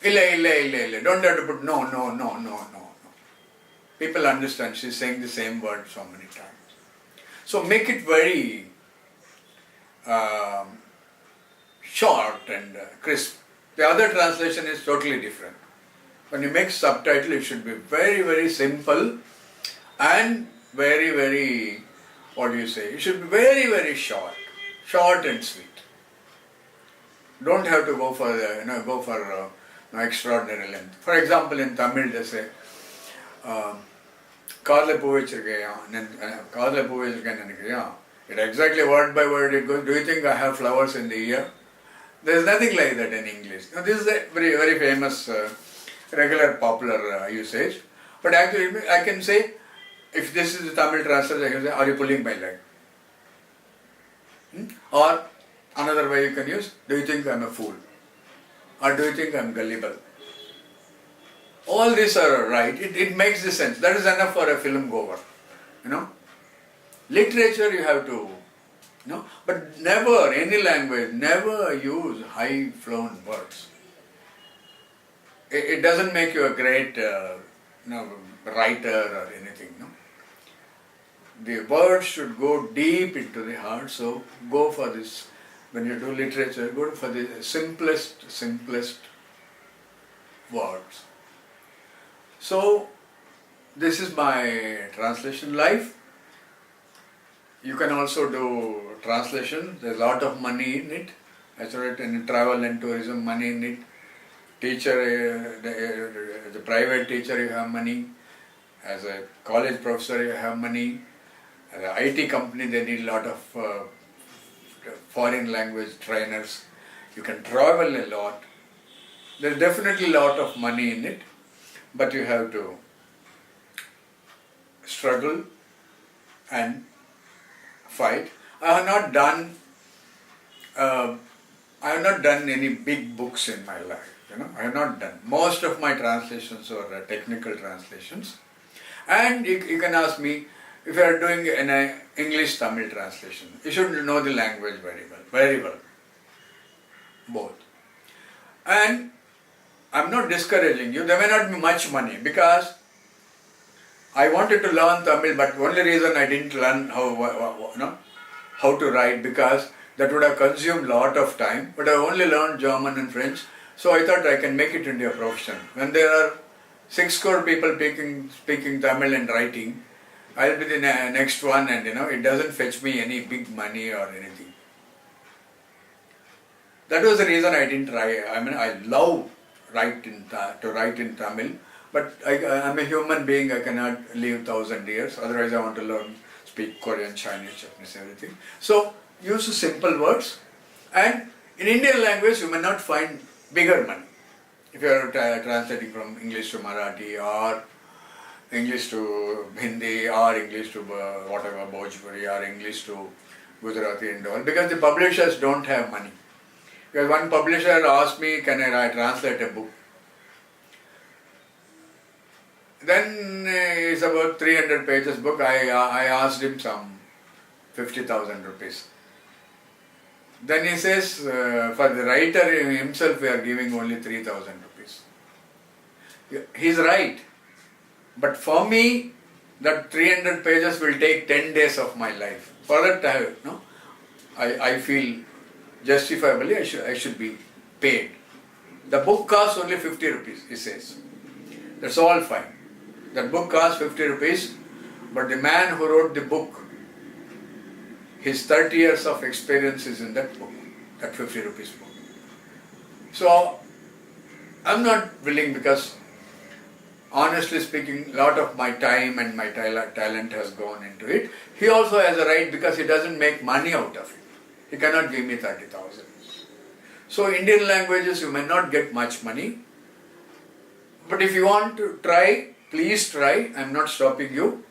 Illa. Don't have to put no. People understand, she's saying the same word so many times. So make it very short and crisp. The other translation is totally different. When you make subtitle, it should be very, very simple and very, very, it should be very, very short and sweet. Don't have to go for extraordinary length. For example, in Tamil they say, Kaadla poo vechirukkiya, it exactly word by word it goes. Do you think I have flowers in the ear? There is nothing like that in English. Now, this is a very, very famous, regular, popular usage. But actually, I can say, if this is the Tamil translation, I can say, are you pulling my leg? Or another way you can use, do you think I am a fool? Or do you think I am gullible? All these are right. It makes the sense. That is enough for a film goer. Literature you have to, but never, any language, never use high-flown words. It doesn't make you a great writer or anything. the words should go deep into the heart. So go for this. When you do literature, go for the simplest words. So this is my translation life. You can also do translation. There's a lot of money in it. As well in travel and tourism, money in it. Teacher, the private teacher, you have money. As a college professor, you have money. As an IT company, they need a lot of foreign language trainers. You can travel a lot. There's definitely a lot of money in it, but you have to struggle and fight. I have not done any big books in my life. I have not done. Most of my translations were technical translations. And you can ask me, if you are doing an English-Tamil translation, you should know the language very well, both. And I'm not discouraging you, there may not be much money because I wanted to learn Tamil, but the only reason I didn't learn how to write because that would have consumed a lot of time, but I only learned German and French, so I thought I can make it into a profession. When there are 6 crore people speaking Tamil and writing, I'll be the next one, and it doesn't fetch me any big money or anything. That was the reason I didn't try. I mean, I love to write in Tamil, but I'm a human being, I cannot live 1,000 years, otherwise I want to learn, speak Korean, Chinese, Japanese, everything. So, use simple words, and in Indian language you may not find bigger money. If you are translating from English to Marathi or English to Hindi or English to whatever, Bhojpuri or English to Gujarati and all, because the publishers don't have money. Because one publisher asked me, can I translate a book? Then it's about 300 pages book. I asked him some 50,000 rupees. Then he says, for the writer himself we are giving only 3,000 rupees. He's right. But for me, that 300 pages will take 10 days of my life. For that, I feel justifiably I should be paid. The book costs only 50 rupees, he says. That's all fine. That book costs 50 rupees, but the man who wrote the book, his 30 years of experience is in that book, that 50 rupees book. So, I'm not willing because, honestly speaking, a lot of my time and my talent has gone into it. He also has a right because he doesn't make money out of it. He cannot give me 30,000. So, Indian languages, you may not get much money. But if you want to try, please try. I'm not stopping you.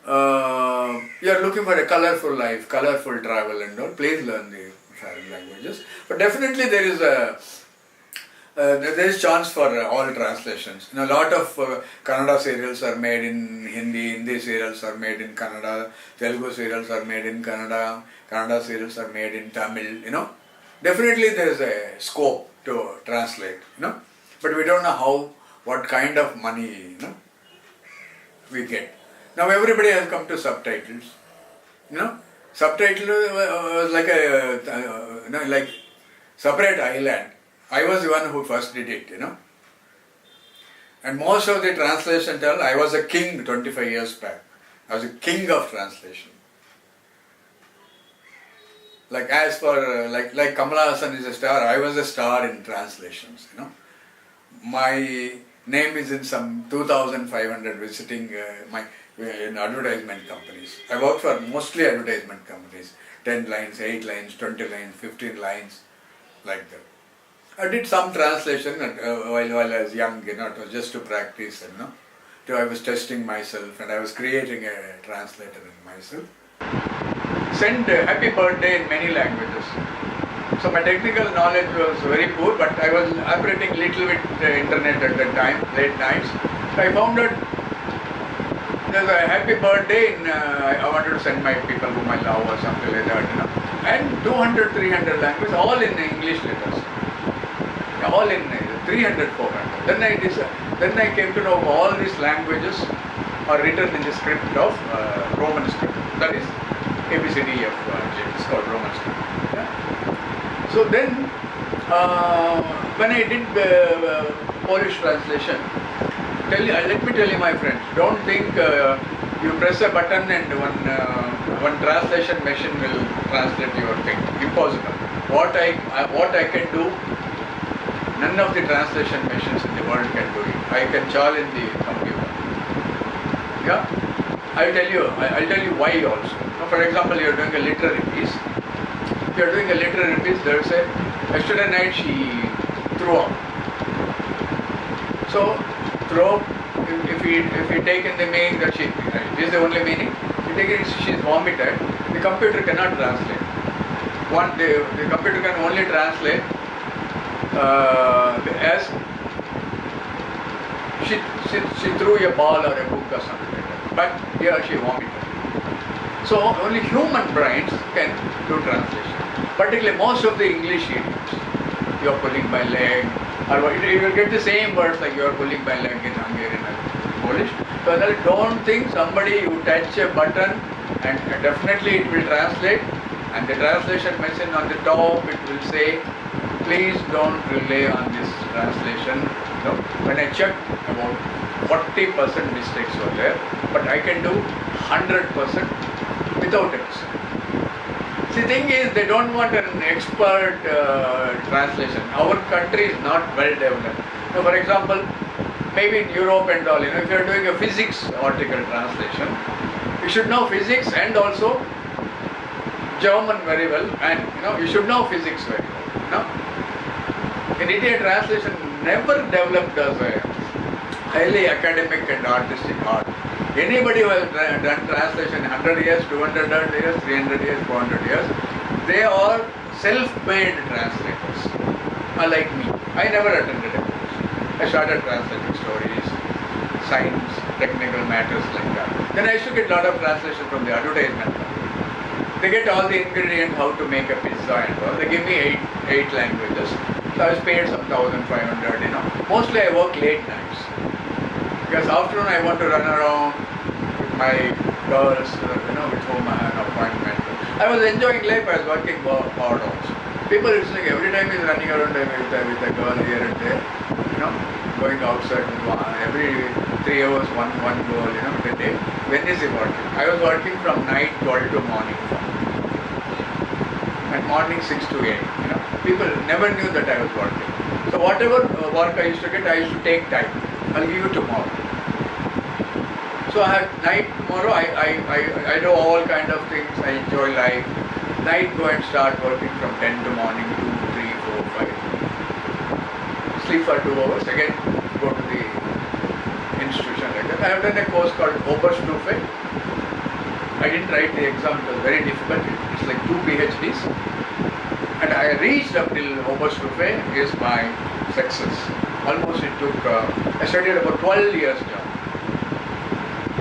You are looking for a colorful life, colorful travel and all. Please learn the foreign languages. But definitely there is chance for all translations. A lot of Kannada serials are made in Hindi, Hindi serials are made in Kannada, Telugu serials are made in Kannada, Kannada serials are made in Tamil, Definitely there is a scope to translate, But we don't know what kind of money, we get. Now everybody has come to subtitles, Subtitle was like like separate island. I was the one who first did it, And most of the translation I was a king 25 years back. I was a king of translation. Like as for, like Kamala Hassan is a star, I was a star in translations, My name is in some 2,500 visiting in advertisement companies. I work for mostly advertisement companies. 10 lines, 8 lines, 20 lines, 15 lines, like that. I did some translation while I was young, it was just to practice, I was testing myself and I was creating a translator in myself. Send happy birthday in many languages. So my technical knowledge was very poor, but I was operating little with the internet at that time, late nights. So I found out there's a happy birthday in, I wanted to send my people whom I love or something like that, And 200, 300 languages, all in English letters. All in 300, 400. Then I came to know all these languages or written in the script of Roman script. That is ABCDFG. It's called Roman script. Yeah? So then, when I did Polish translation, let me tell you, my friends, don't think you press a button and one translation machine will translate your thing. Impossible. What I can do, none of the translation machines in the world can do it. I can challenge the computer. Yeah, I'll tell you why also. Now, for example, you're doing a literary piece. If you're doing a literary piece, there's a yesterday night she threw up. So throw. If we take in the meaning that this is the only meaning. If you take it, she's vomited. The computer cannot translate. The computer can only translate as she threw a ball or a book or something like that. But here she vomited. So only human brains can do translation. Particularly most of the English idioms. You are pulling my leg, or you will get the same words like you are pulling my leg in Hungarian and Polish. So don't think somebody you touch a button and definitely it will translate, and the translation machine on the top it will say, please don't rely on this translation. No, when I checked, about 40% mistakes were there, but I can do 100% without a mistake. The thing is, they don't want an expert translation. Our country is not well developed. Now, for example, maybe in Europe and all, if you are doing a physics article translation, you should know physics and also German very well, and you should know physics very well. In India, translation never developed as a highly academic and artistic art. Anybody who has done translation 100 years, 200 years, 300 years, 400 years, they are self-made translators, unlike me. I never attended a course. I started translating stories, science, technical matters like that. Then I used to get a lot of translation from the advertisement. They get all the ingredients, how to make a pizza and all. They give me eight languages. So I was paid some 1,500, Mostly I work late nights. Because afternoon I want to run around with my girls, with whom I had an appointment. I was enjoying life, I was working hard also. People are saying every time he's running around with a girl here and there, going outside with every 3 hours, one girl, in a day. When is he working? I was working from night 12 to morning 4. And morning 6 to 8, People never knew that I was working. So whatever work I used to get, I used to take time. I'll give you tomorrow. So I had night tomorrow, I do all kind of things, I enjoy life. Night go and start working from 10 to morning, 2, 3, 4, 5. Sleep for 2 hours, again go to the institution like that. I have done a course called Oberstufe. I didn't write the exam, it was very difficult. It's like 2 PhDs. And I reached up till Oberstufe is my success. Almost it took, I studied about 12 years job.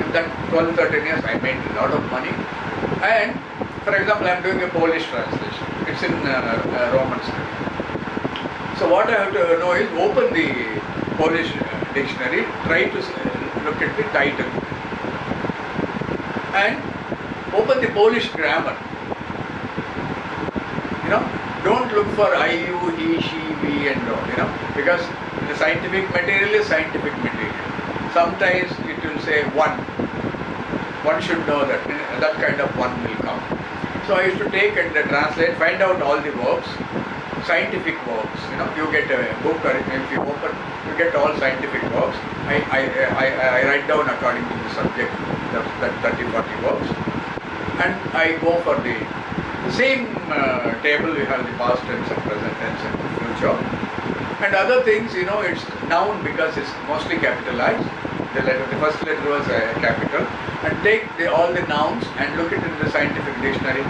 In that 12-13 years I made a lot of money. And for example, I am doing a Polish translation. It's in Roman script. So what I have to know is open the Polish dictionary, try to look at the title. And open the Polish grammar. Don't look for I, you, he, she, we and all, because the scientific material is scientific material. Sometimes it will say one. One should know that kind of one will come. So I used to take and translate, find out all the verbs, scientific verbs. You get a book, or if you open, you get all scientific verbs. I write down according to the subject, that 30-40 verbs, and I go for the same table. We have the past tense and present tense and future. And other things, it's noun because it's mostly capitalized. The first letter was a capital. And take all the nouns and look it in the scientific dictionary,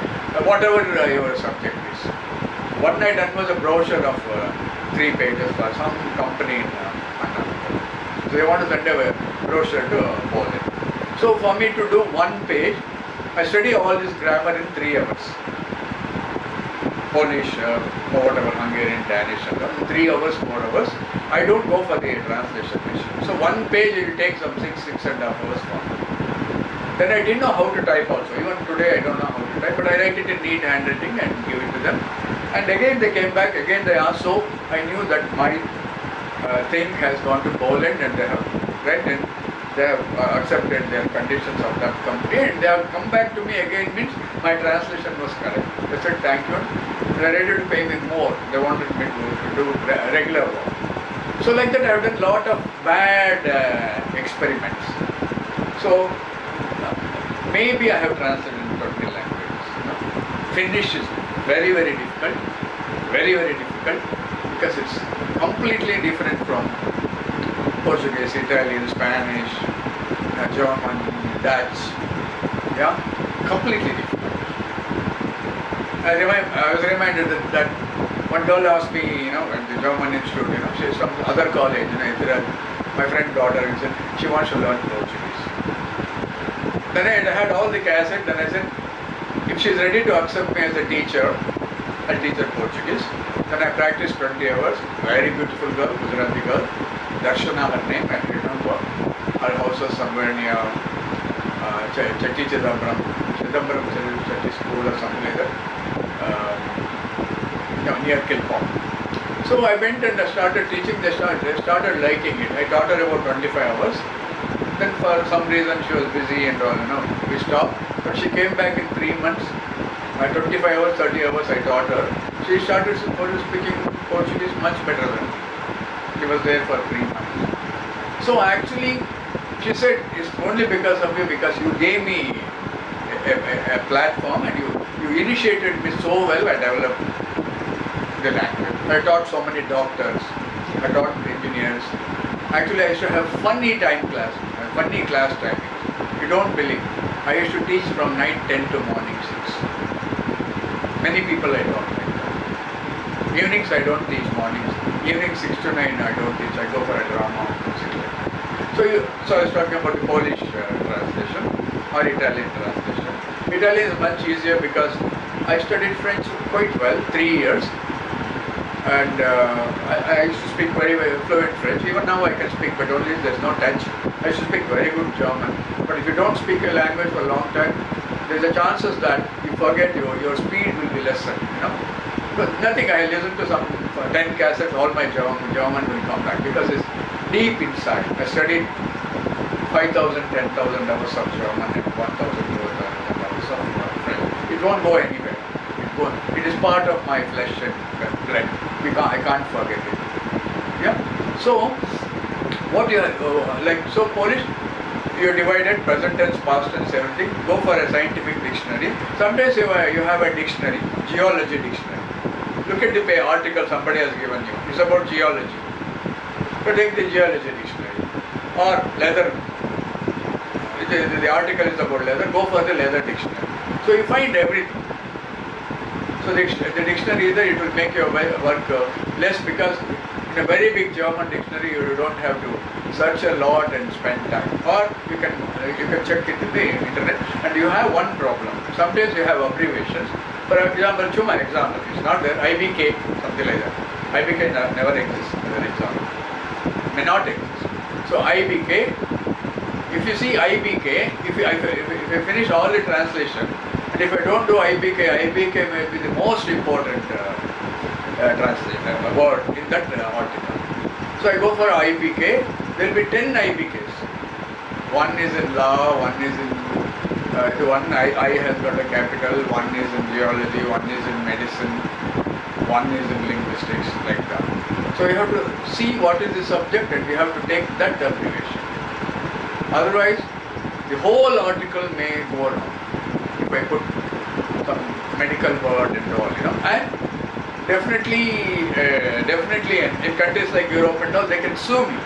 whatever your subject is. What I done was a brochure of 3 pages for some company in Manhattan. So they want to send a brochure to Poland. So for me to do 1 page, I study all this grammar in 3 hours. Polish, whatever, Hungarian, Danish, and 3 hours, 4 hours. I don't go for the translation machine. So 1 page it will take some 6.5 hours for me. Then I didn't know how to type also. Even today I don't know how to type, but I write it in neat handwriting and give it to them. And again they came back, again they asked, so I knew that my thing has gone to Poland and they have read and they have accepted their conditions of that company and they have come back to me again, means my translation was correct. They said thank you. They are ready to pay me more. They wanted me to do regular work. So like that I have done a lot of bad experiments. So maybe I have translated in 20 languages. Finnish is very, very difficult. Very, very difficult because it's completely different from Portuguese, Italian, Spanish, German, Dutch. Yeah, completely different. I was reminded that one girl asked me, at the German institute, she's from other college, my friend's daughter, and said she wants to learn Portuguese. Then I had all the cassette, then I said, if she's ready to accept me as a teacher, I'll teach her Portuguese. Then I practiced 20 hours, very beautiful girl, Gujarati girl, Darshana her name, I remember. Her house was somewhere near Chatti Chidambaram Chatti School or something like that. Near Kilpop. So I went and I started teaching, they started liking it. I taught her about 25 hours. Then for some reason she was busy and all, we stopped. But she came back in 3 months. 25 hours, 30 hours I taught her. She started speaking Portuguese much better than me. She was there for 3 months. So actually, she said, it's only because of you, because you gave me a platform and you initiated me so well, I developed the language. I taught so many doctors, I taught engineers. Actually, I used to have funny class timing. You don't believe. I used to teach from night 10 to morning 6. Many people I taught like that. Evenings I don't teach, mornings. Evening 6 to 9 I don't teach, I go for a drama or something like that. So I was talking about the Polish translation or Italian translation. Italian is much easier because I studied French quite well, 3 years. And I used to speak very, very fluent French. Even now I can speak, but only there's no touch. I used to speak very good German. But if you don't speak a language for a long time, there's a chances that you forget your speed will be lessened, But nothing, I listen to some 10 cassettes, all my German will come back because it's deep inside. I studied 5,000, 10,000 hours of German and 1,000 hours of French. It won't go anywhere. It is part of my flesh and blood. I can't forget it. Yeah. So, what you so Polish, you divided present tense, past tense, everything. Go for a scientific dictionary. Sometimes you have a dictionary, geology dictionary. Look at the article somebody has given you. It's about geology. So take the geology dictionary. Or leather. The article is about leather. Go for the leather dictionary. So you find everything. So the dictionary either it will make your work less because in a very big German dictionary you don't have to search a lot and spend time. Or you can check it in the internet and you have one problem. Sometimes you have abbreviations. For example, it's not there. IBK, something like that. IBK never exists as an example. May not exist. So IBK, if you see IBK, if you finish all the translation, and if I don't do IBK may be the most important translation word in that article. So I go for IBK, there will be 10 IBKs. One is in law, one is in, one I has got a capital, one is in geology, one is in medicine, one is in linguistics, like that. So you have to see what is the subject and you have to take that abbreviation. Otherwise, the whole article may go wrong. If I put some medical word and all, and definitely in countries like Europe and all, they can sue me.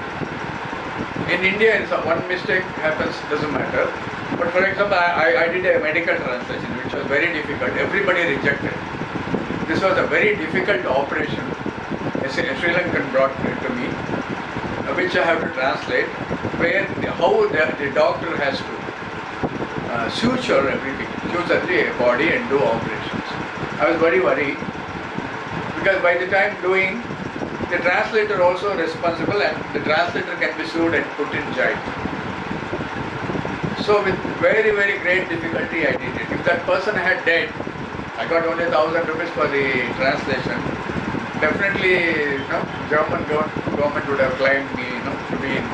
In India, one mistake happens, doesn't matter. But for example, I did a medical translation, which was very difficult. Everybody rejected. This was a very difficult operation. A Sri Lankan brought it to me, which I have to translate, where how the doctor has to suture everything, suture the body and do operations. I was very worried because by the time doing, the translator also responsible and the translator can be sued and put in jail. So So with very, very great difficulty I did it. If that person had died, I got only 1,000 rupees for the translation. Definitely, German government would have claimed me, to be in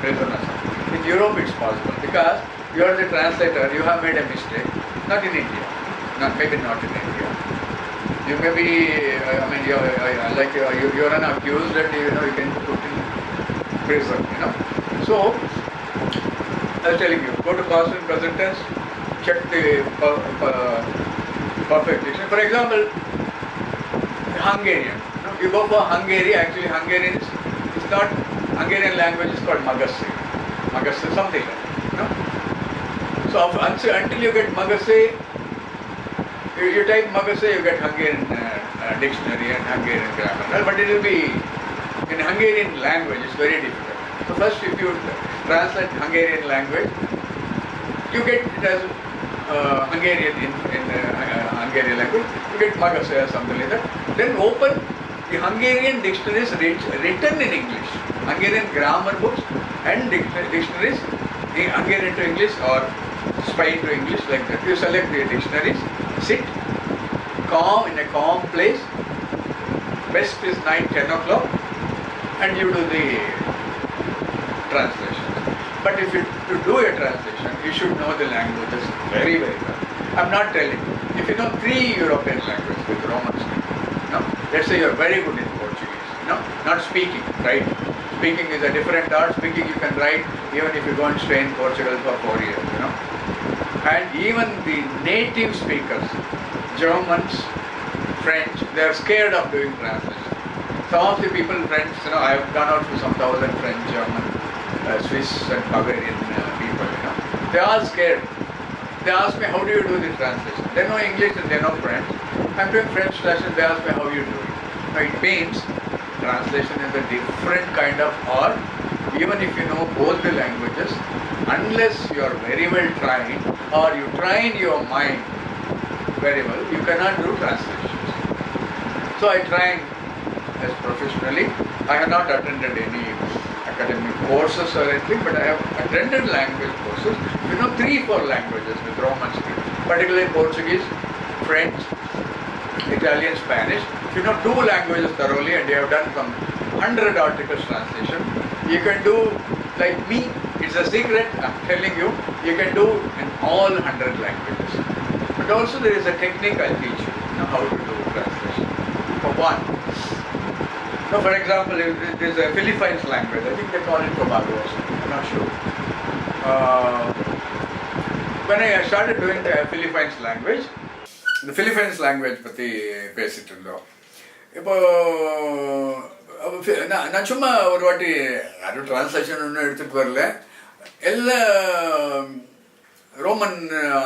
prison or something. In Europe it's possible because you are the translator, you have made a mistake. Not in India. Maybe not in India. You may be, you're an accused and you can put in prison, So, I was telling you, go to past and present tense, check the perfect dictionary. For example, Hungarian. You go for Hungary, actually Hungarian is not, Hungarian language is called Magase. Magase, something like that. So until you get Magase, you type Magase, you get Hungarian dictionary and Hungarian grammar. But it will be, in Hungarian language, it's very difficult. So first if you translate Hungarian language, you get it as Hungarian in Hungarian language, you get Magase or something like that. Then open the Hungarian dictionaries written in English. Hungarian grammar books and dictionaries, the Hungarian to English or Spain to English, like that. You select the dictionaries, sit calm in a calm place, best is 9-10 o'clock, and you do the translation. But if you to do a translation, you should know the languages very, very well. I'm not telling you. If you know 3 European languages with Roman script, let's say you're very good in Portuguese, not speaking, right? Speaking is a different art. Speaking you can write even if you go and stay in Portugal for 4 years, And even the native speakers, Germans, French, they are scared of doing translation. Some of the people, French, I have gone out to some 1,000 French, German, Swiss and Bavarian people, They are all scared. They ask me, how do you do the translation? They know English and they know French. I'm doing French translation, they ask me how you do it. Now it means translation is a different kind of art. Even if you know both the languages, unless you are very well trained or you train your mind very well, you cannot do translations. So I train as professionally. I have not attended any academic courses or anything, but I have attended language courses. 3-4 languages with Roman script, particularly Portuguese, French, Italian, Spanish. If you know 2 languages thoroughly and you have done some 100 articles translation, you can do like me. It's a secret, I'm telling you, you can do in all 100 languages. But also there is a technique I'll teach you, how to do translation. For one, for example, there's a Philippines language, I think they call it Tobago or something, I'm not sure. When I started doing the Philippines language பற்றி பேசிட்டு இருந்தோம். இப்போ நான் சும்மா ஒரு வாட்டி யாரும் translation ஒன்றும் எடுத்துகிட்டு வரல, எல்லா ரோமன்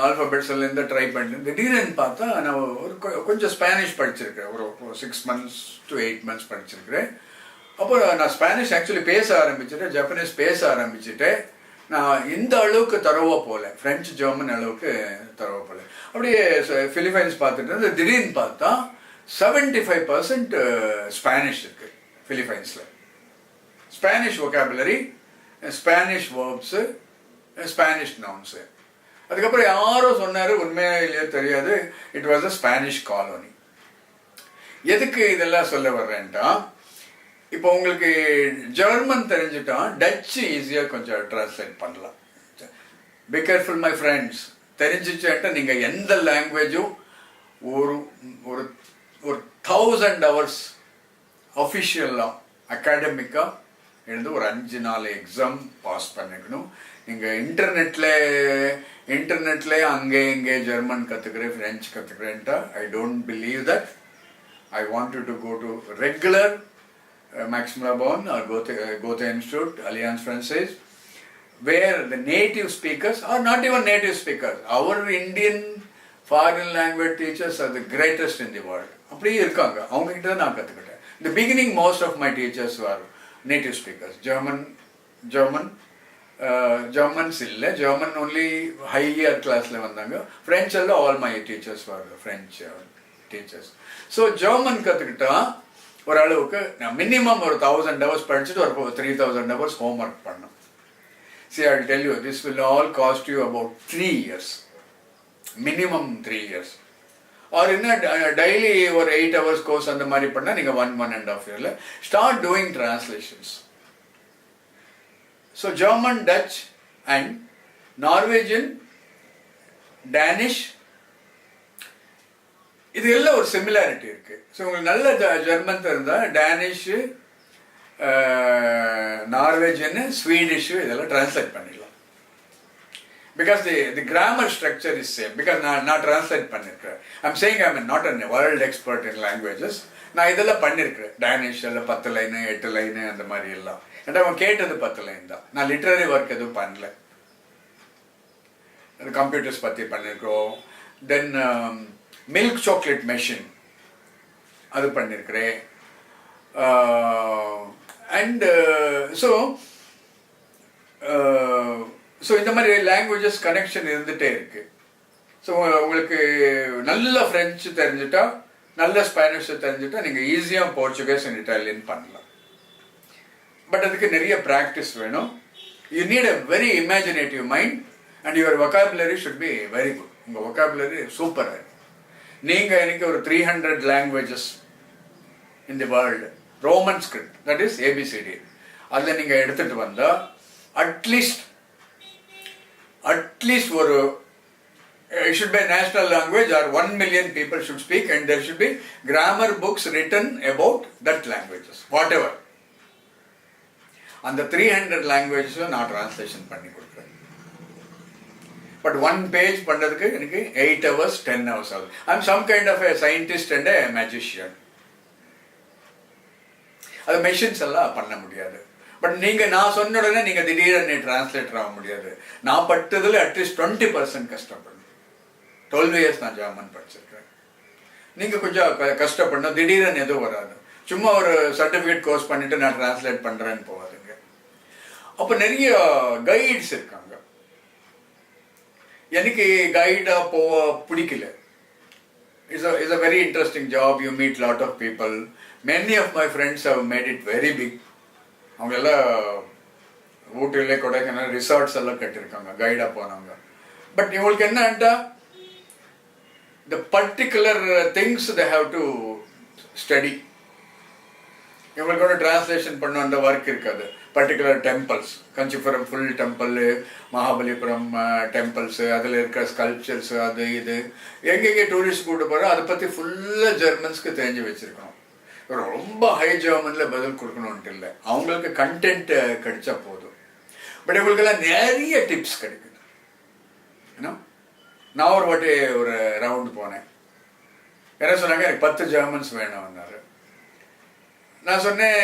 ஆல்ஃபபெட்ஸ்லேருந்து ட்ரை பண்ணிட்டு திடீர்னு பார்த்தா நான் கொஞ்சம் ஸ்பானிஷ் படிச்சிருக்கேன், ஒரு 6 months to 8 months படிச்சிருக்கிறேன். அப்போ நான் ஸ்பானிஷ் ஆக்சுவலி பேச ஆரம்பிச்சுட்டேன், ஜப்பனீஸ் பேச ஆரம்பிச்சுட்டேன். நான் இந்த அளவுக்கு தரவா போகல, ஃப்ரெஞ்சு ஜெர்மன் அளவுக்கு தரவா போகல. அப்படியே ஃபிலிப்பைன்ஸ் பார்த்துட்டு திடீர்னு பார்த்தா 75% ஸ்பானிஷ் இருக்குது ஃபிலிப்பைன்ஸில். Spanish vocabulary, Spanish verbs, Spanish nouns. அதுக்கப்புறம் யாரோ சொன்னார், உண்மையாக இல்லையோ தெரியாது, it was a Spanish colony. எதுக்கு இதெல்லாம் சொல்ல வர்றேன்ட்டா, இப்போ உங்களுக்கு ஜெர்மன் தெரிஞ்சுட்டா டச்சு ஈஸியாக கொஞ்சம் ட்ரான்ஸ்லேட் பண்ணலாம். பி கேர்ஃபுல் மை ஃப்ரெண்ட்ஸ், தெரிஞ்சிச்சுட்டா நீங்கள் எந்த லாங்குவேஜும் ஒரு 1000 hours அஃபிஷியலாக அகாடமிக்காக எழுந்து ஒரு 5-4 எக்ஸாம் பாஸ் பண்ணிக்கணும். நீங்கள் இன்டர்நெட்டில் அங்கே இங்கே ஜெர்மன் கற்றுக்கிறேன், ஃப்ரெஞ்ச் கற்றுக்கிறேன்ட்டா I don't believe that. I want to go to regular Max Malabon or Goethe Institute, Alliance Française, where the native speakers or not even native speakers, our Indian foreign language teachers are the greatest in the world. அப்படியே இருக்காங்க, அவங்க கிட்ட தான் நான் கற்றுக்கிட்டேன். In the beginning most of my teachers were native speakers. Germans இல்லை, German only higher classல வந்தாங்க. French எல்லாம் all my teachers were French teachers. So German கற்றுக்கிட்டா ஓரளவுக்கு நான் மினிமம் ஒரு 1000 hours படிச்சுட்டு ஒரு 3000 hours ஹோம்ஒர்க் பண்ணோம். See, I'll tell you, this will all cost you about 3 years. Minimum 3 years. Or in a daily or 8 hours course on the Mari Panna, you 1.5 years. Start doing translations. So German, Dutch and Norwegian, Danish, இது எல்லாம் ஒரு similarity இருக்கு. So உங்களுக்கு நல்ல German தெரிந்தால் டேனிஷு, நார்வேஜியனு, ஸ்வீடிஷு இதெல்லாம் translate பண்ணிடலாம். Because the grammar structure is same. Because நான் டிரான்ஸ்லேட் பண்ணியிருக்கிறேன். I'm saying I mean not an world expert in languages. நான் இதெல்லாம் பண்ணியிருக்கிறேன். டேனிஷ் எல்லாம் 10 லைனு 8 லைனு அந்த மாதிரி எல்லாம். ஏன்னா அவன் கேட்டது 10 லைன் தான். நான் லிட்ரரி ஒர்க் எதுவும் பண்ணல. கம்ப்யூட்டர்ஸ் பற்றி பண்ணியிருக்கோம். தென் மில்க் சாக்லேட் மெஷின் அது பண்ணியிருக்கிறேன். அண்ட் ஸோ இந்த மாதிரி லாங்குவேஜஸ் கனெக்ஷன் இருந்துகிட்டே இருக்கு. ஸோ உங்களுக்கு நல்ல ஃப்ரெஞ்சு தெரிஞ்சுட்டா, நல்ல ஸ்பானிஷ் தெரிஞ்சுட்டா நீங்கள் ஈஸியாக போர்ச்சுகீஸ் அண்ட் இட்டாலியன் பண்ணலாம். பட் அதுக்கு நிறைய ப்ராக்டிஸ் வேணும். You need a very imaginative mind and your vocabulary should be very good. உங்கள் vocabulary சூப்பராக. நீங்கள் எனக்கு ஒரு 300 languages in the world, Roman script, that is A B C D, அதில் நீங்கள் எடுத்துகிட்டு வந்தால் அட்லீஸ்ட் ஒரு it should be a national language or 1 million people should speak, and there should be grammar books written about that languages, whatever. அந்த 300 languages நான் translation பண்ணி கொடுக்குறேன். But 1 page பண்ணுறதுக்கு எனக்கு 8 hours 10 hours ஆகுது. I'm some kind of a scientist and a magician. அது machines எல்லாம் பண்ண முடியாது. பட் நீங்கள் நான் சொன்ன உடனே நீங்கள் திடீர்னு டிரான்ஸ்லேட்டர் ஆக முடியாது. நான் பட்டதில் அட்லீஸ்ட் 20% கஷ்டப்படணும். 12 years நான் ஜெர்மன் படிச்சிருக்கேன். நீங்கள் கொஞ்சம் கஷ்டப்படணும். திடீர்னு எதுவும் வராது. சும்மா ஒரு சர்டிஃபிகேட் கோர்ஸ் பண்ணிவிட்டு நான் டிரான்ஸ்லேட் பண்ணுறேன்னு போகாதுங்க. அப்போ நிறைய கைட்ஸ் இருக்காங்க. எனக்கு கைடாக போக பிடிக்கல. It's a very interesting job. You meet lot of people. Many of my friends have made it very big. அவங்க எல்லாம் ஊட்டிலே கொடைக்கானல் ரிசார்ட்ஸ் எல்லாம் கட்டியிருக்காங்க கைடாக போனவங்க. பட் இவங்களுக்கு என்னன்ட்டா the particular things they have to study. இவங்களுக்கு கூட டிரான்ஸ்லேஷன் பண்ண அந்த ஒர்க் இருக்காது. Particular temples, Kanchipuram full temple, Mahabalipuram temples, அதில் இருக்கிற ஸ்கல்ப்சர்ஸு, அது இது எங்கெங்கே டூரிஸ்ட் கூப்பிட்டு போகிறோம் அதை பற்றி ஃபுல்லாக ஜெர்மன்ஸ்க்கு தெரிஞ்சு வச்சுருக்கணும். ரொம்ப ஹை ஜெர்மனில் பதில் கொடுக்கணுன்ட்டு இல்லை, அவங்களுக்கு கண்டென்ட் கிடைச்சா போதும். பட் இவங்களுக்கெல்லாம் நிறைய டிப்ஸ் கிடைக்குது. ஏன்னா நான் ஒரு வாட்டி ஒரு ரவுண்டு போனேன். என்ன சொன்னாங்க, எனக்கு 10 ஜெர்மன்ஸ் வேணும்னாரு. நான் சொன்னேன்,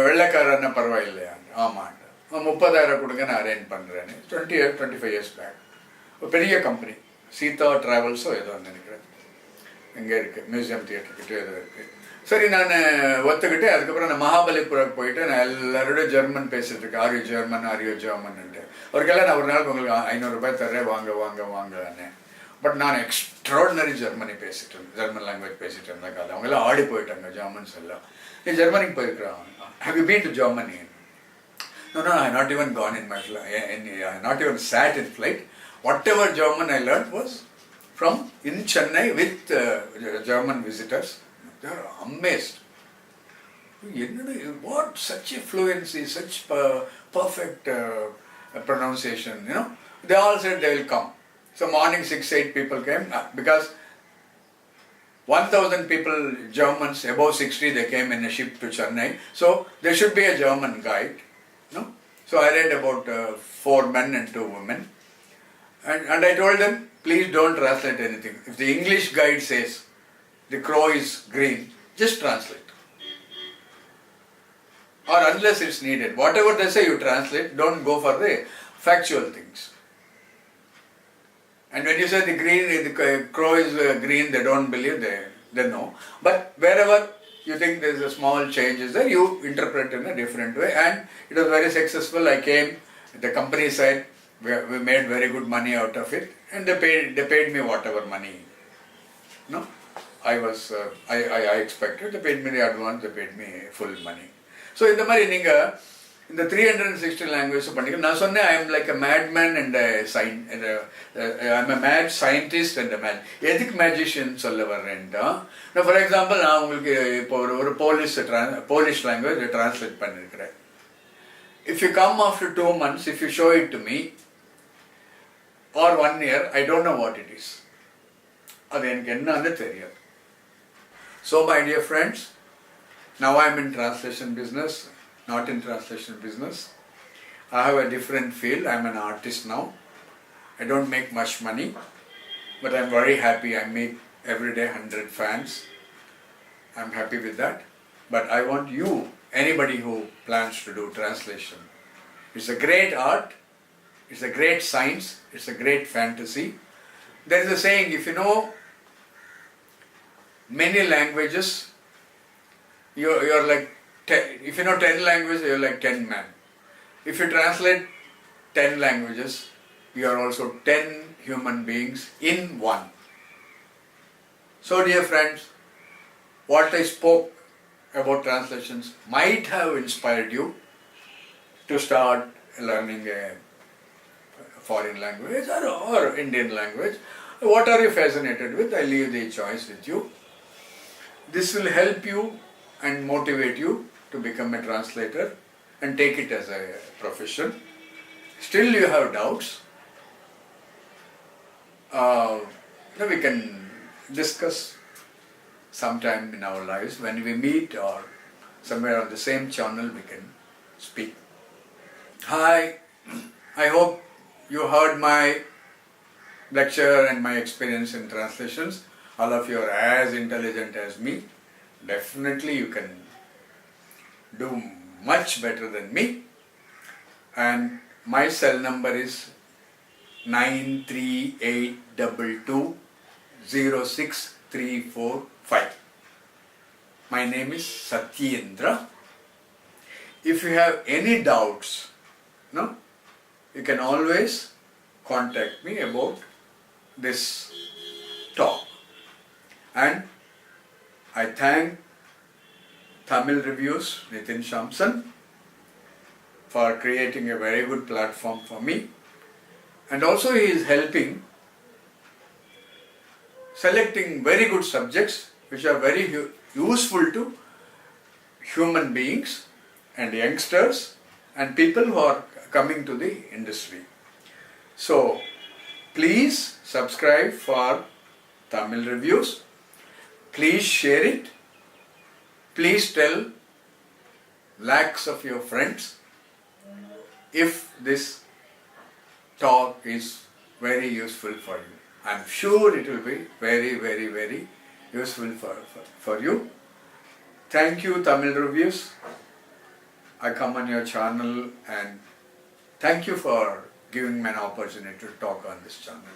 வெள்ளைக்காரன்னா பரவாயில்லையா? ஆமாண்ட. 30,000 கொடுங்க, நான் அரேஞ்ச் பண்ணுறேன்னு. 25 years பேக். ஒரு பெரிய கம்பெனி, சீதா ட்ராவல்ஸோ ஏதோ நினைக்கிறேன், எங்கே இருக்குது, மியூசியம் தியேட்டர்கிட்ட ஏதோ இருக்குது. சரி, நான் ஒத்துக்கிட்டு அதுக்கப்புறம் நான் மகாபலிபுரம் போயிட்டு நான் எல்லாரோட ஜெர்மன் பேசிட்டு இருக்கேன். ஆரியோ ஜெர்மன்ட்டு. அவருக்கெல்லாம் நான் ஒரு நாளுக்கு உங்களுக்கு 500 ரூபாய் தர்றேன், வாங்க வாங்க வாங்கன்னு. பட் நான் எக்ஸ்ட்ராடினரி ஜெர்மனி பேசிட்டு இருந்தேன், ஜெர்மன் லாங்குவேஜ் பேசிட்டு இருந்த காலம். அவங்கெல்லாம் ஆடி போயிட்டாங்க ஜெர்மன்ஸ் எல்லாம். நீ ஜெர்மனிக்கு போயிருக்கிறான். Have you been to Germany? No, I have not even gone in my flight. I have not even sat in flight. Whatever German I learned was from in Chennai with German visitors. They are amazed. What such a fluency, such perfect pronunciation, you know. They all said they will come. So morning 6-8 people came because 1,000 people, Germans above 60, they came in a ship to Chennai. So there should be a German guide, no? So I read about 4 men and 2 women, and I told them, please don't translate anything. If the English guide says the crow is green, just translate. Or unless it's needed, whatever they say you translate. Don't go for the factual things. And when you say the crow is green, they don't believe, they know. But wherever you think there is a small change is there, you interpret in a different way. And it was very successful. I came, the company said, we made very good money out of it, and they paid me whatever money. No, I expected. They paid me the advance, they paid me full money. So இந்த மாதிரி நீங்கள் இந்த 360 languages பண்ணிக்க நான் சொன்னேன் I am like a madman and I am a mad scientist and a mad எதுக்கு magician சொல்ல வர்றேன்டா நான் ஃபார் எக்ஸாம்பிள் நான் உங்களுக்கு இப்போ ஒரு போலிஷ் லாங்குவேஜ் டிரான்ஸ்லேட் பண்ணியிருக்கிறேன் if you come after 2 months if you show it to me or 1 year I don't know what it is அது எனக்கு என்னன்னு தெரியாது so my dear friends now I am in translation business not in translation business. I have a different field. I am an artist now. I don't make much money, but I am very happy. I meet every day 100 fans. I am happy with that. But I want you, anybody who plans to do translation. It's a great art. It's a great science. It's a great fantasy. There is a saying, if you know many languages, you're like if you know 10 languages, you're like 10 men. If you translate 10 languages, you are also 10 human beings in one. So dear friends, what I spoke about translations might have inspired you to start learning a foreign language or Indian language. What are you fascinated with? I leave the choice with you. This will help you and motivate you to become a translator and take it as a profession. Still you have doubts. Then we can discuss sometime in our lives when we meet or somewhere on the same channel we can speak. Hi, I hope you heard my lecture and my experience in translations. All of you are as intelligent as me. Definitely you can do much better than me, and my cell number is 9382206345. My name is Sathyendra. If you have any doubts, you can always contact me about this talk. And I thank Tamil Reviews, Samson, for creating a very good platform for me. And also he is helping selecting very good subjects which are very useful to human beings and youngsters and people who are coming to the industry. So please subscribe for Tamil Reviews. Please share it. Please tell lakhs of your friends if this talk is very useful for you. I am sure it will be very, very, very useful for you. Thank you, Tamil Reviews. I come on your channel and thank you for giving me an opportunity to talk on this channel.